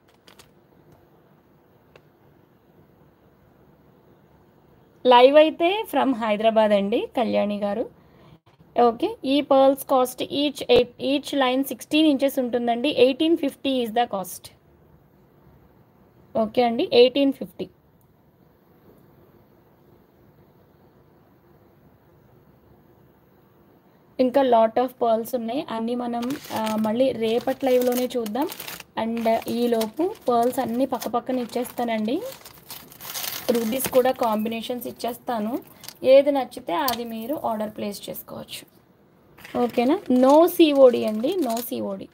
లైవ్ అయితే ఫ్రమ్ హైదరాబాద్ అండి కళ్యాణి గారు. ఓకే, ఈ pearls cost each line 16 inches ఉంటుందండి. 1850 ఈజ్ ద కాస్ట్. ఓకే అండి, 1850. ఇంకా లాట్ ఆఫ్ పర్ల్స్ ఉన్నాయి, అన్నీ మనం మళ్ళీ రేపటి లైవ్లోనే చూద్దాం. అండ్ ఈలోపు పర్ల్స్ అన్నీ పక్క పక్కన ఇచ్చేస్తానండి. రూబీస్ కూడా కాంబినేషన్స్ ఇచ్చేస్తాను. ఏది నచ్చితే అది మీరు ఆర్డర్ ప్లేస్ చేసుకోవచ్చు. ఓకేనా, నో సిఓడి అండి, నో సిఓడి.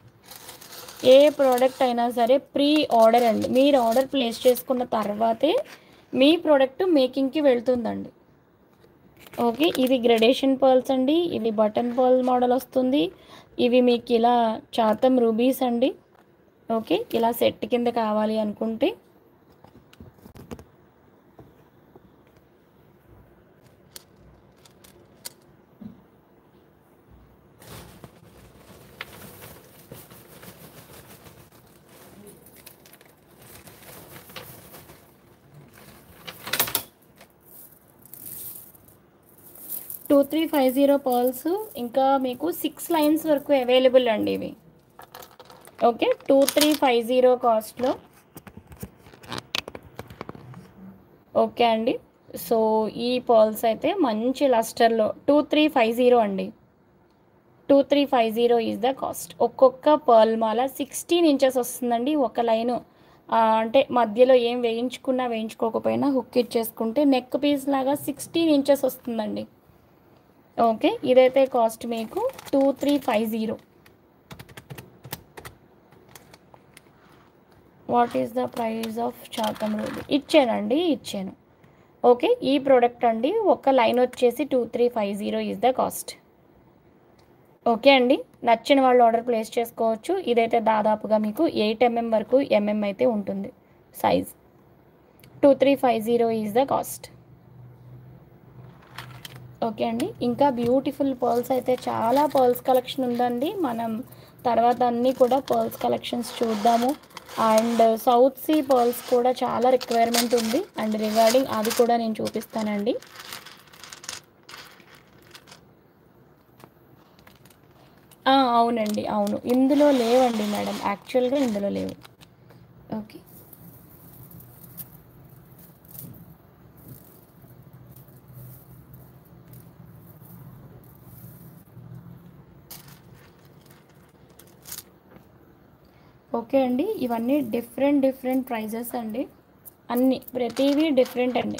ఏ ప్రోడక్ట్ అయినా సరే ప్రీ ఆర్డర్ అండి. మీరు ఆర్డర్ ప్లేస్ చేసుకున్న తర్వాతే మీ ప్రోడక్ట్ మేకింగ్కి వెళ్తుందండి. ఓకే, ఇది గ్రెడేషన్ పర్ల్స్ అండి, ఇవి బటన్ పర్ల్ మోడల్ వస్తుంది. ఇవి మీకు ఇలా చాతం రూబీస్ అండి. ఓకే, ఇలా సెట్ కింద కావాలి అనుకుంటే టూ 2350 పర్ల్స్, ఇంకా మీకు 6 లైన్స్ వరకు అవైలబుల్ అండి ఇవి. ఓకే, 2350 కాస్ట్లో. ఓకే అండి, సో ఈ పర్ల్స్ అయితే మంచి లస్టర్లో 2350 అండి. 2350 ఈజ్ ద కాస్ట్. ఒక్కొక్క పర్ల్ మాల 16 ఇంచెస్ వస్తుందండి ఒక లైను. అంటే మధ్యలో ఏం వేయించుకున్నా వేయించుకోకపోయినా హుక్ ఇచ్చేసుకుంటే నెక్ పీస్ లాగా 16 ఇంచెస్ వస్తుందండి. ఓకే, ఇదైతే కాస్ట్ మీకు 2350. What is the price of Chatham ruby? ఇచ్చానండి, ఇచ్చాను. ఓకే, ఈ ప్రోడక్ట్ అండి ఒక లైన్ వచ్చేసి 2350 ఈజ్ ద కాస్ట్. ఓకే అండి, నచ్చిన వాళ్ళు ఆర్డర్ ప్లేస్ చేసుకోవచ్చు. ఇదైతే దాదాపుగా మీకు 8mm వరకు అయితే ఉంటుంది size. 2350 is the cost. Okay అండి, ఇంకా బ్యూటిఫుల్ పర్ల్స్ అయితే చాలా పర్ల్స్ కలెక్షన్ ఉందండి. మనం తర్వాత అన్నీ కూడా పర్ల్స్ కలెక్షన్స్ చూద్దాము. అండ్ సౌత్ సీ పర్ల్స్ కూడా చాలా రిక్వైర్మెంట్ ఉంది. అండ్ రిగార్డింగ్ అది కూడా నేను చూపిస్తానండి. అవునండి, అవును, ఇందులో లేవండి మేడం, యాక్చువల్గా ఇందులో లేవు. ఓకే, ఓకే అండి, ఇవన్నీ డిఫరెంట్ ప్రైజెస్ అండి. అన్నీ ప్రతిదీ డిఫరెంట్ అండి.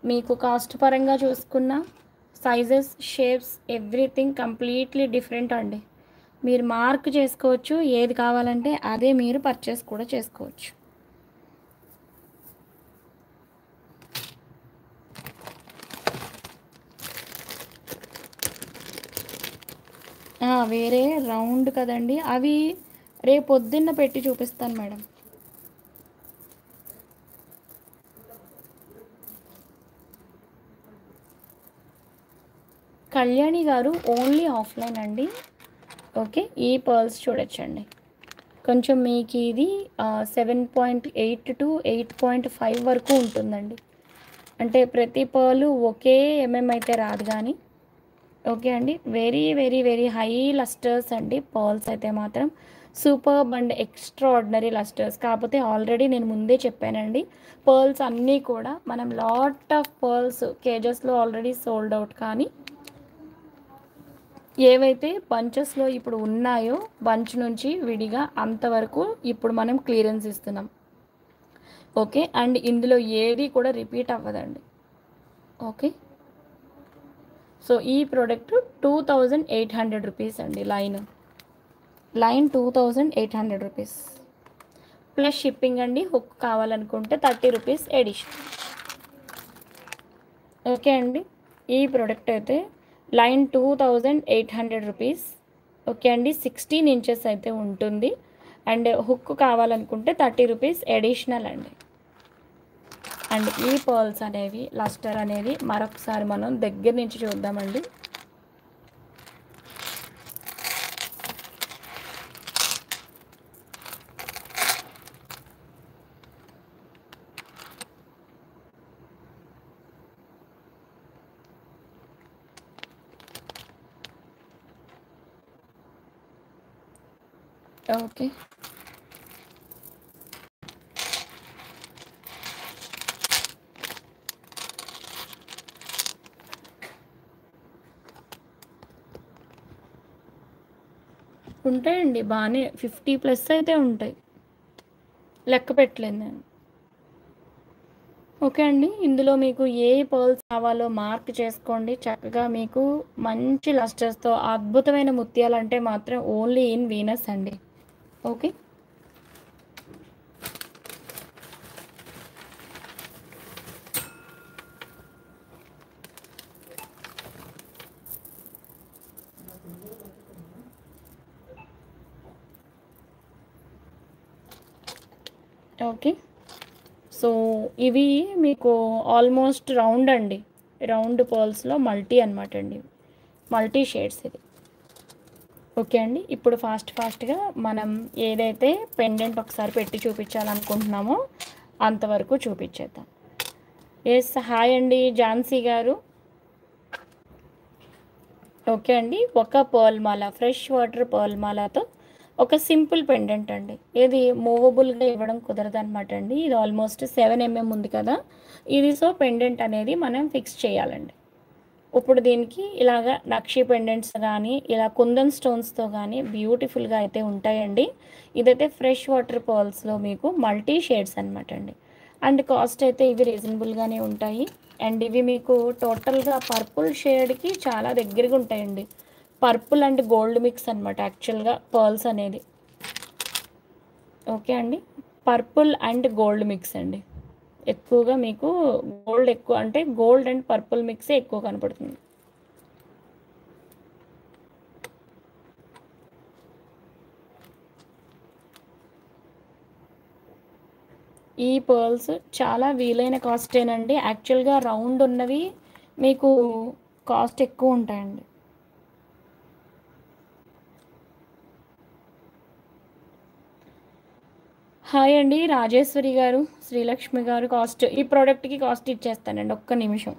మీకు కాస్ట్ పరంగా చూసుకున్న sizes, shapes, everything completely different అండి. మీరు మార్క్ చేసుకోవచ్చు, ఏది కావాలంటే అదే మీరు పర్చేస్ కూడా చేసుకోవచ్చు. వేరే రౌండ్ కదండి, అవి రేపు పొద్దున్న పెట్టి చూపిస్తాను మేడం. కళ్యాణి గారు ఓన్లీ ఆఫ్లైన్ అండి. ఓకే, ఈ పర్ల్స్ చూడొచ్చండి. కొంచెం మీకు ఇది 7.8 to 8.5 వరకు ఉంటుందండి. అంటే ప్రతి పర్లు ఒకే అయితే రాదు, కానీ ఓకే అండి. వెరీ, వెరీ, వెరీ హై లస్టర్స్ అండి. పర్ల్స్ అయితే మాత్రం సూపర్బ్ అండ్ ఎక్స్ట్రాఆర్డినరీ లస్టర్స్. కాపోతే ఆల్రెడీ నేను ముందే చెప్పానండి. పర్ల్స్ అన్నీ కూడా మనం లాట్ ఆఫ్ పర్ల్స్ కేజెస్‌లో ఆల్రెడీ సోల్డ్ అవుట్. కానీ ఏవైతే బంచెస్‌లో ఇప్పుడు ఉన్నాయో, బంచ్ నుంచి విడిగా అంతవరకు ఇప్పుడు మనం క్లియరెన్స్ ఇస్తున్నాం. ఓకే. అండ్ ఇందులో ఏది కూడా రిపీట్ అవ్వదండి. ఓకే. సో ఈ ప్రోడక్ట్ 2800 రూపీస్ అండి line. Line 2800 rupees plus shipping అండి. హుక్ కావాలనుకుంటే 30 రూపీస్ ఎడిషన్. ఓకే అండి. ఈ ప్రోడక్ట్ అయితే లైన్ 2800 రూపీస్. ఓకే అండి. 16 ఇంచెస్ అయితే ఉంటుంది. అండ్ హుక్ కావాలనుకుంటే 30 రూపీస్ ఎడిషనల్ అండి. అండ్ ఈ పర్ల్స్ అనేవి లస్టర్ అనేది మరొకసారి మనం దగ్గర నుంచి చూద్దామండి. ఓకే. ఉంటాయండి బాగానే 50+ అయితే ఉంటాయి. లెక్క పెట్టలేదు నేను. ఓకే అండి. ఇందులో మీకు ఏ పర్ల్స్ కావాలో మార్క్ చేసుకోండి. చక్కగా మీకు మంచి లస్టర్స్‌తో అద్భుతమైన ముత్యాలంటే మాత్రం ఓన్లీ ఇన్ వీనస్ అండి. ఓకే. ఓకే. సో ఇవి మీకు ఆల్మోస్ట్ రౌండ్ అండి. రౌండ్ పర్ల్స్‌లో మల్టీ అనమాట అండి. మల్టీ షేడ్స్ ఇది. ఓకే అండి. ఇప్పుడు ఫాస్ట్‌గా మనం ఏదైతే పెండెంట్ ఒకసారి పెట్టి చూపించాలనుకుంటున్నామో అంతవరకు చూపించేద్దాం. ఎస్. హాయ్ అండి ఝాన్సీ గారు. ఓకే అండి. ఒక పర్ల్ మాల ఫ్రెష్ వాటర్ పర్ల్ మాలతో ఒక సింపుల్ పెండెంట్ అండి. ఇది మూవబుల్గా ఇవ్వడం కుదరదనమాట అండి. ఇది ఆల్మోస్ట్ 7 mm ఉంది కదా ఇది. సో పెండెంట్ అనేది మనం ఫిక్స్ చేయాలండి. ఇప్పుడు దీనికి ఇలాగ నక్షి పెండెంట్స్ కానీ ఇలా కుందన్ స్టోన్స్తో కానీ బ్యూటిఫుల్గా అయితే ఉంటాయండి. ఇదైతే ఫ్రెష్ వాటర్ పర్ల్స్లో మీకు మల్టీ షేడ్స్ అనమాట అండి. అండ్ కాస్ట్ అయితే ఇవి రీజనబుల్గానే ఉంటాయి. అండ్ ఇవి మీకు టోటల్గా పర్పుల్ షేడ్కి చాలా దగ్గరగా ఉంటాయండి. పర్పుల్ అండ్ గోల్డ్ మిక్స్ అనమాట యాక్చువల్గా పర్ల్స్ అనేది. ఓకే అండి. పర్పుల్ అండ్ గోల్డ్ మిక్స్ అండి. ఎక్కువగా మీకు గోల్డ్ ఎక్కువ అంటే గోల్డ్ అండ్ పర్పుల్ మిక్సే ఎక్కువ కనపడుతుంది. ఈ పర్ల్స్ చాలా వీలైన కాస్టేనండి. యాక్చువల్గా రౌండ్ ఉన్నవి మీకు కాస్ట్ ఎక్కువ ఉంటాయండి. హాయ్ అండి రాజేశ్వరి గారు, శ్రీలక్ష్మి గారు. కాస్ట్ ఈ ప్రోడక్ట్కి కాస్ట్ ఇచ్చేస్తానండి ఒక్క నిమిషం.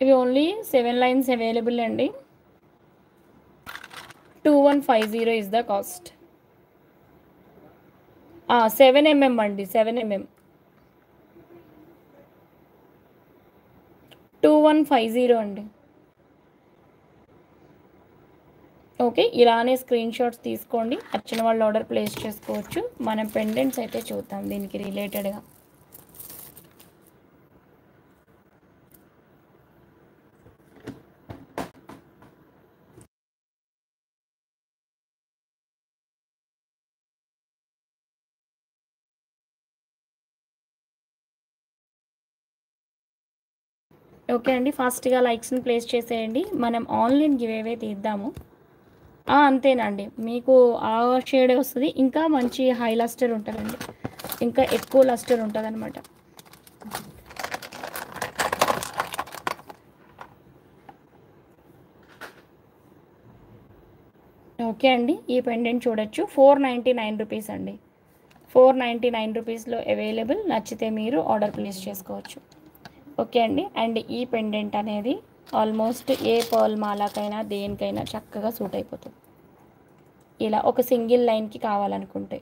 ఇవి ఓన్లీ 7 లైన్స్ అవైలబుల్ అండి. 2150 ఇస్ ద కాస్ట్. 7 mm అండి. 7 mm 2150 అండి. ఓకే. ఇలానే స్క్రీన్ షాట్స్ తీసుకోండి. నచ్చిన వాళ్ళు ఆర్డర్ ప్లేస్ చేసుకోవచ్చు. మనం పెండెంట్స్ అయితే చూద్దాం దీనికి రిలేటెడ్గా. ఓకే అండి. ఫాస్ట్గా లైక్స్ని ప్లేస్ చేసేయండి. మనం ఆన్లైన్ గివ్ అవే తీద్దాము. అంతేనండి. మీకు ఆ షేడే వస్తుంది. ఇంకా మంచి హై లస్టర్ ఉంటుందండి. ఇంకా ఎక్కువ లస్టర్ ఉంటుంది అనమాట. ఓకే అండి. ఈ పెండెంట్ చూడొచ్చు. 499 రూపీస్ అండి. 499 రూపీస్లో అవైలబుల్. నచ్చితే మీరు ఆర్డర్ ప్లేస్ చేసుకోవచ్చు. ఓకే అండి. అండ్ ఈ పెండెంట్ అనేది ఆల్మోస్ట్ ఏ పర్ల్ మాలకైనా దేనికైనా చక్కగా సూట్ అయిపోతుంది. ఇలా ఒక సింగిల్ లైన్కి కావాలనుకుంటే.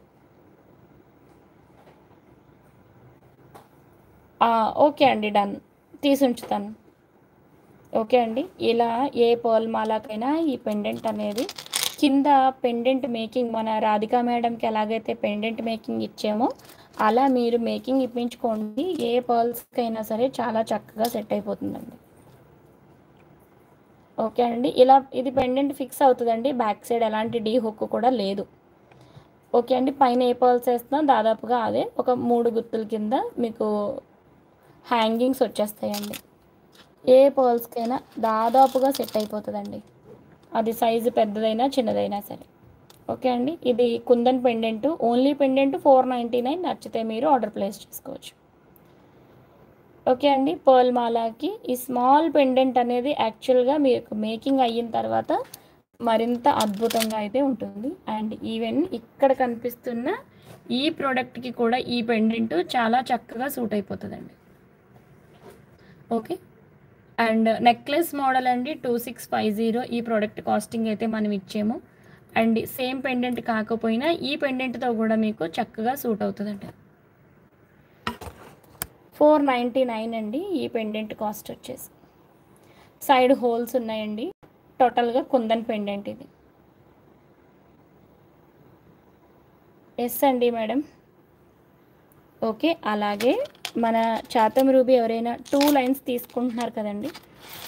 ఓకే అండి, డన్, తీసి ఉంచుతాను. ఓకే అండి. ఇలా ఏ పర్ల్ మాలకైనా ఈ పెండెంట్ అనేది కింద పెండెంట్ మేకింగ్ మన రాధికా మేడంకి ఎలాగైతే పెండెంట్ మేకింగ్ ఇచ్చామో అలా మీరు మేకింగ్ ఇప్పించుకోండి. ఏ పర్ల్స్కైనా సరే చాలా చక్కగా సెట్ అయిపోతుందండి. ఓకే అండి. ఇలా ఇది పెండెంట్ ఫిక్స్ అవుతుందండి. బ్యాక్ సైడ్ ఎలాంటి డీ హుక్ కూడా లేదు. ఓకే అండి. పైన ఏ పర్ల్స్ వేస్తున్నా దాదాపుగా అదే ఒక 3 గుత్తుల కింద మీకు హ్యాంగింగ్స్ వచ్చేస్తాయండి. ఏ పర్ల్స్కైనా దాదాపుగా సెట్ అయిపోతుందండి. అది సైజు పెద్దదైనా చిన్నదైనా సరే. ఓకే అండి. ఇది కుందన్ పెండెంట్, ఓన్లీ పెండెంట్ 499. నచ్చితే మీరు ఆర్డర్ ప్లేస్ చేసుకోవచ్చు. ఓకే అండి. పర్ల్ మాలాకి ఈ స్మాల్ పెండెంట్ అనేది యాక్చువల్గా మీకు మేకింగ్ అయిన తర్వాత మరింత అద్భుతంగా అయితే ఉంటుంది. అండ్ ఈవెన్ ఇక్కడ కనిపిస్తున్న ఈ ప్రోడక్ట్కి కూడా ఈ పెండెంట్ చాలా చక్కగా సూట్ అయిపోతుందండి. ఓకే. అండ్ నెక్లెస్ మోడల్ అండి 2650 ఈ ప్రోడక్ట్ కాస్టింగ్ అయితే మనం ఇచ్చాము. అండ్ సేమ్ పెండెంట్ కాకపోయినా ఈ పెండెంట్తో కూడా మీకు చక్కగా సూట్ అవుతుందండి. 499 అండి ఈ పెండెంట్ కాస్ట్ వచ్చేసి. సైడ్ హోల్స్ ఉన్నాయండి. టోటల్గా కుందన్ పెండెంట్ ఇది. ఎస్ అండి మేడం. ఓకే. అలాగే మన చాతం రూబీ ఎవరైనా 2 లైన్స్ తీసుకుంటున్నారు కదండి,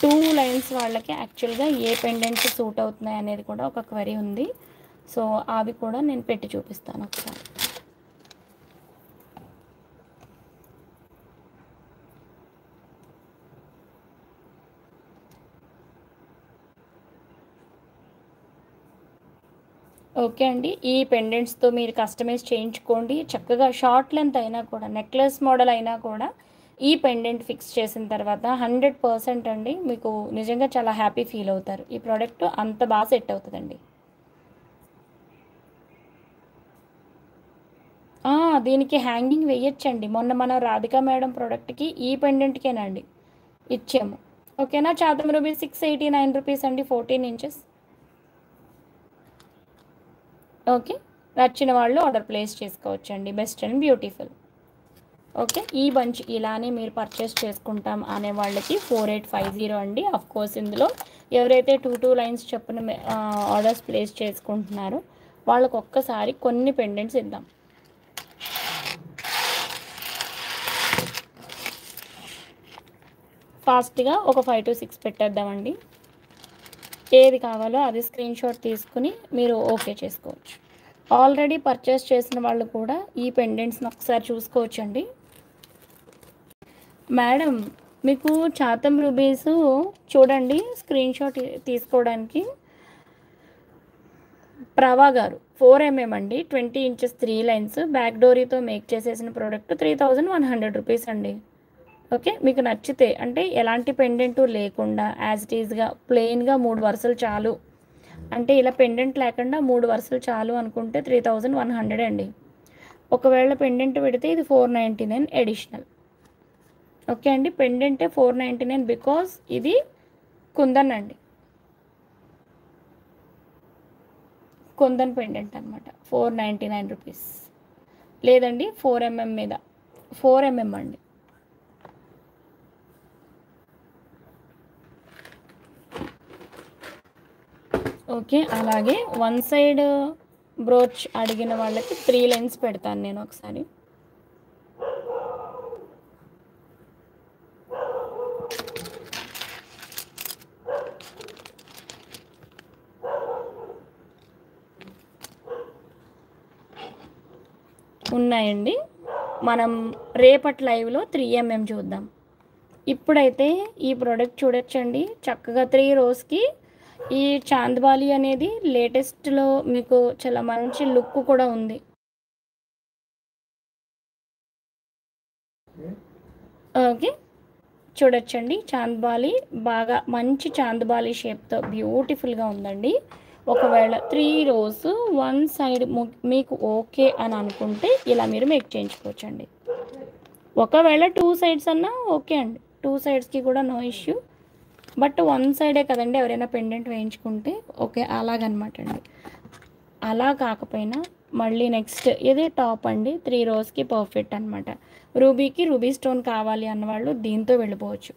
2 లైన్స్ వాళ్ళకి యాక్చువల్గా ఏ పెండెంట్ సూట్ అవుతున్నాయి అనేది కూడా ఒక క్వరీ ఉంది. సో అవి కూడా నేను పెట్టి చూపిస్తాను ఒకసారి. ఓకే అండి. ఈ పెండెంట్స్తో మీరు కస్టమైజ్ చేయించుకోండి. చక్కగా షార్ట్ లెంత్ అయినా కూడా నెక్లెస్ మోడల్ అయినా కూడా ఈ పెండెంట్ ఫిక్స్ చేసిన తర్వాత 100% అండి మీకు నిజంగా చాలా హ్యాపీ ఫీల్ అవుతారు. ఈ ప్రోడక్ట్ అంత బాగా సెట్ అవుతుందండి. దీనికి హ్యాంగింగ్ వేయచ్చండి. మొన్న మనం రాధికా మేడం ప్రోడక్ట్కి ఈ పెండెంట్కేనండి ఇచ్చాము. ఓకేనా. చాతం రూబీ 689 రూపీస్ అండి, 14 ఇంచెస్. ఓకే. నచ్చిన వాళ్ళు ఆర్డర్ ప్లేస్ చేసుకోవచ్చండి. Best and beautiful. ఓకే. ఈ బంచ్ ఇలానే మీరు పర్చేస్ చేసుకుంటాం అనే వాళ్ళకి 4850 అండి. కోర్స్ ఇందులో ఎవరైతే 2 లైన్స్ చొప్పున ఆర్డర్స్ ప్లేస్ చేసుకుంటున్నారో వాళ్ళకు ఒక్కసారి కొన్ని పెండెంట్స్ ఇద్దాం. ఫాస్ట్గా ఒక 5 to 6 పెట్టేద్దామండి. ఏది కావాలో అది స్క్రీన్ షాట్ తీసుకుని మీరు ఓకే చేసుకోవచ్చు. ఆల్రెడీ పర్చేస్ చేసిన వాళ్ళు కూడా ఈ పెండెంట్స్ని ఒకసారి చూసుకోవచ్చండి. మేడం మీకు చాతం రూబీస్ చూడండి స్క్రీన్ షాట్ తీసుకోవడానికి. ప్రవా గారు 4mm అండి, 20 ఇంచెస్ 3 లైన్స్ బ్యాక్ డోరీతో మేక్ చేసేసిన ప్రోడక్ట్ 3100 రూపీస్ అండి. ఓకే. మీకు నచ్చితే అంటే ఎలాంటి పెండెంట్ లేకుండా యాజ్ ఇట్ ఈజ్గా ప్లెయిన్గా 3 వరుసలు చాలు అంటే ఇలా పెండెంట్ లేకుండా 3 వరుసలు చాలు అనుకుంటే 3100 అండి. ఒకవేళ పెండెంట్ పెడితే ఇది 499 అడిషనల్. ఓకే అండి. పెండెంటే 499 బికాజ్ ఇది కుందన్ అండి, కుందన్ పెండెంట్ అనమాట. 499 రూపీస్. లేదండి 4mm మీద 4mm అండి. ఓకే. అలాగే వన్ సైడ్ బ్రోచ్ అడిగిన వాళ్ళకి 3 లైన్స్ పెడతాను నేను ఒకసారి. ఉన్నాయండి. మనం రేపటి లైవ్లో 3mm చూద్దాం. ఇప్పుడైతే ఈ ప్రోడక్ట్ చూడొచ్చండి. చక్కగా 3 రోస్కి ఈ చాంద్బాలి అనేది లేటెస్ట్లో మీకు చాలా మంచి లుక్ కూడా ఉంది. ఓకే. చూడొచ్చండి చాంద్బాలి బాగా మంచి చాంద్బాలి షేప్తో బ్యూటిఫుల్గా ఉందండి. ఒకవేళ 3 రోస్ వన్ సైడ్ మీకు ఓకే అని అనుకుంటే ఇలా మీరు మేక్ చేయించుకోవచ్చండి. ఒకవేళ 2 సైడ్స్ అన్నా ఓకే అండి. 2 సైడ్స్‌కి కూడా నో ఇష్యూ. బట్ వన్ సైడే కదండీ ఎవరైనా పెండెంట్ వేయించుకుంటే ఓకే అలాగనమాట అండి. అలా కాకపోయినా మళ్ళీ నెక్స్ట్ ఇది టాప్ అండి. 3 రోస్‌కి పర్ఫెక్ట్ అనమాట. రూబీకి రూబీ స్టోన్ కావాలి అన్నవాళ్ళు దీంతో వెళ్ళిపోవచ్చు.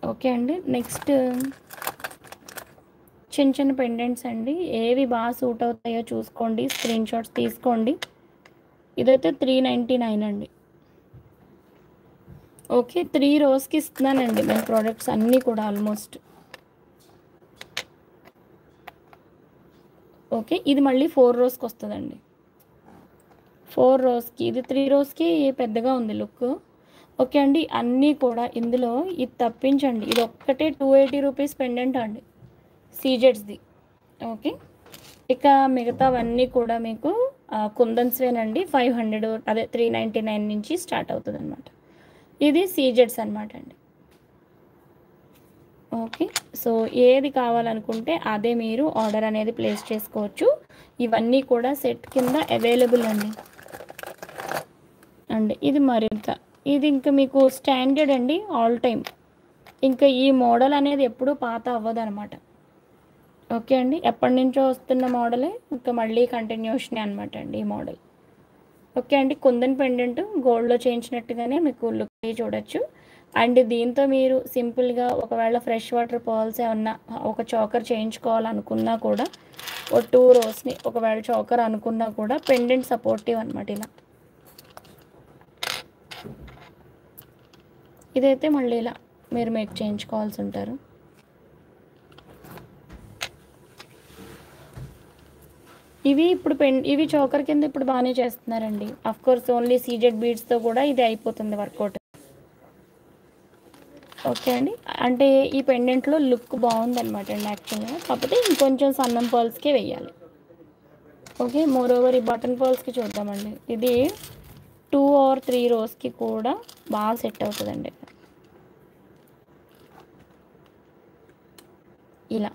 ఓకే అండి. నెక్స్ట్ చిన్న చిన్న పెండెంట్స్ అండి. ఏవి బాగా సూట్ అవుతాయో చూసుకోండి. స్క్రీన్ షాట్స్ తీసుకోండి. ఇదైతే 399 అండి. ఓకే. 3 రోస్‌కి ఇస్తున్నానండి నేను ప్రొడక్ట్స్ అన్నీ కూడా ఆల్మోస్ట్. ఓకే. ఇది మళ్ళీ 4 రోస్‌కి వస్తదండి. 4 రోస్‌కి ఇది 3 రోస్‌కి పెద్దగా ఉంది లుక్. ఓకే అండి. అన్నీ కూడా ఇందులో ఇది తప్పించండి. ఇది ఒక్కటే 280 రూపీస్ పెండెంట్ అండి. సీజెడ్స్‌ది. ఓకే. ఇక మిగతావన్నీ కూడా మీకు కుందన్స్‌వేనండి. 500 అదే 399 నుంచి స్టార్ట్ అవుతదనమాట. ఇది సీజెడ్స్ అనమాట అండి. ఓకే. సో, ఏది కావాలనుకుంటే అదే మీరు ఆర్డర్ అనేది ప్లేస్ చేసుకోవచ్చు. ఇవన్నీ కూడా సెట్ కింద అవైలబుల్ అండి. ఇది మరింత ఇది ఇంకా మీకు స్టాండర్డ్ అండి ఆల్ టైమ్. ఇంకా ఈ మోడల్ అనేది ఎప్పుడూ పాత అవ్వదనమాట. ఓకే అండి. ఎప్పటినుంచో వస్తున్న మోడలే ఇంకా మళ్ళీ కంటిన్యూషనే అనమాట అండి ఈ మోడల్. ఓకే అండి. కుందన్ పెండెంట్ గోల్డ్‌లో చేయించినట్టుగానే మీకు లుక్ చూడొచ్చు. అండ్ దీంతో మీరు సింపుల్‌గా ఒకవేళ ఫ్రెష్ వాటర్ పర్ల్స్ ఏమన్నా ఒక చోకర్ చేయించుకోవాలనుకున్నా కూడా ఓ 2 రోస్‌ని ఒకవేళ చోకర్ అనుకున్నా కూడా పెండెంట్ సపోర్టివ్ అనమాట ఇలా. ఇదైతే మళ్ళీ ఇలా మీరు మేక్ చేయించుకోవాల్సి ఉంటారు. ఇవి ఇప్పుడు ఇవి చోకర్ కింద ఇప్పుడు బాగానే చేస్తున్నారండి. అఫ్‌కోర్స్ ఓన్లీ సీజెడ్ బీడ్స్‌తో కూడా ఇది అయిపోతుంది వర్కౌట్. ఓకే అండి. అంటే ఈ పెండెంట్‌లో లుక్ బాగుందనమాట అండి యాక్చువల్‌గా. కాకపోతే ఇంకొంచెం సన్నం పర్ల్స్‌కే వెయ్యాలి. ఓకే. మోరోవర్ ఈ బటన్ పర్ల్స్‌కి చూద్దామండి. ఇది 2 ఆర్ 3 రోస్‌కి కూడా బాగా సెట్ అవుతుందండి. ఇలా.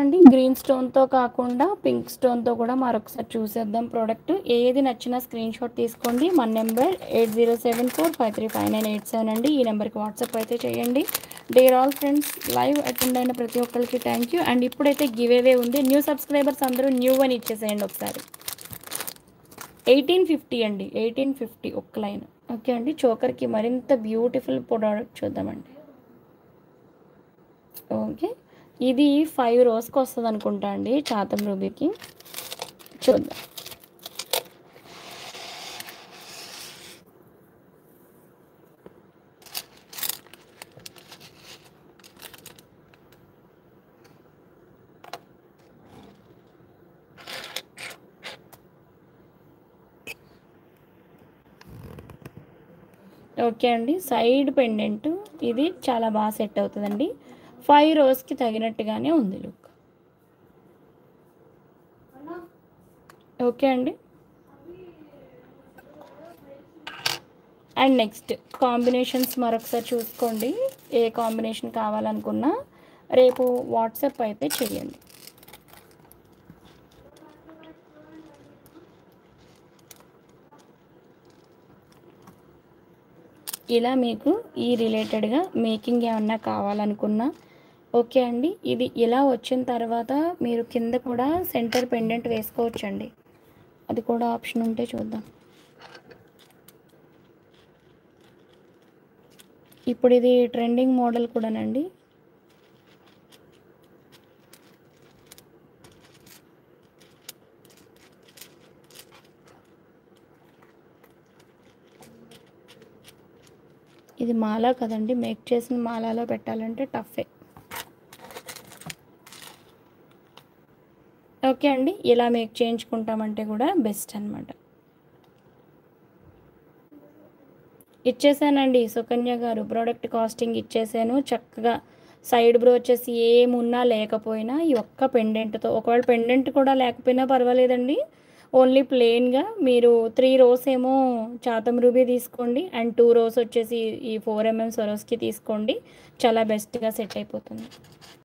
అండి గ్రీన్ స్టోన్‌తో కాకుండా పింక్ స్టోన్‌తో కూడా మరొకసారి చూసేద్దాం ప్రోడక్ట్. ఏది నచ్చినా స్క్రీన్ షాట్ తీసుకోండి. మన నెంబర్ 8074535987 అండి. ఈ నెంబర్‌కి వాట్సాప్ అయితే చేయండి. Dear all friends, live attend అయిన ప్రతి ఒక్కరికి థ్యాంక్ యూ. అండ్ ఇప్పుడైతే గివ్ అవే ఉంది. న్యూ సబ్స్క్రైబర్స్ అందరూ న్యూ అని ఇచ్చేసేయండి ఒకసారి. 1850 అండి. 1850 ఒక్క లైన్. ఓకే అండి. చోకర్‌కి మరింత బ్యూటిఫుల్ ప్రోడక్ట్ చూద్దామండి. ఓకే. ఇది 5 రోస్‌కి వస్తదనుకుంటా అండి చాతం రూబీకి. చూద్దాం. ఓకే అండి. సైడ్ పెండెంట్ ఇది చాలా బాగా సెట్ అవుతదండి. 5 రోస్‌కి తగినట్టుగానే ఉంది లుక్. ఓకే అండి. అండ్ నెక్స్ట్ కాంబినేషన్స్ మరొకసారి చూసుకోండి. ఏ కాంబినేషన్ కావాలనుకున్నా రేపు వాట్సాప్ అయితే చేయండి. ఇలా మీకు ఈ రిలేటెడ్‌గా మేకింగ్ ఏమన్నా కావాలనుకున్నా ఓకే అండి. ఇది ఇలా వచ్చిన తర్వాత మీరు కింద కూడా సెంటర్ పెండెంట్ వేసుకోవచ్చండి. అది కూడా ఆప్షన్ ఉంటే చూద్దాం. ఇప్పుడు ఇది ట్రెండింగ్ మోడల్ కూడానండి. ఇది మాల కదండి. మేక్ చేసిన మాలలో పెట్టాలంటే టఫే. ఓకే అండి. ఇలా మేక్ చేయించుకుంటామంటే కూడా బెస్ట్ అనమాట. ఇచ్చేసానండి సుకన్య గారు. ప్రోడక్ట్ కాస్టింగ్ ఇచ్చేసాను. చక్కగా సైడ్ బ్రోచెస్ ఏమున్నా లేకపోయినా ఈ ఒక్క పెండెంట్‌తో, ఒకవేళ పెండెంట్ కూడా లేకపోయినా పర్వాలేదండి. ఓన్లీ ప్లెయిన్‌గా మీరు 3 రోస్ ఏమో చాతమ్ రూబీ తీసుకోండి. అండ్ 2 రోస్ వచ్చేసి ఈ 4 ఎంఎం స్వరోస్కి తీసుకోండి. చాలా బెస్ట్‌గా సెట్ అయిపోతుంది.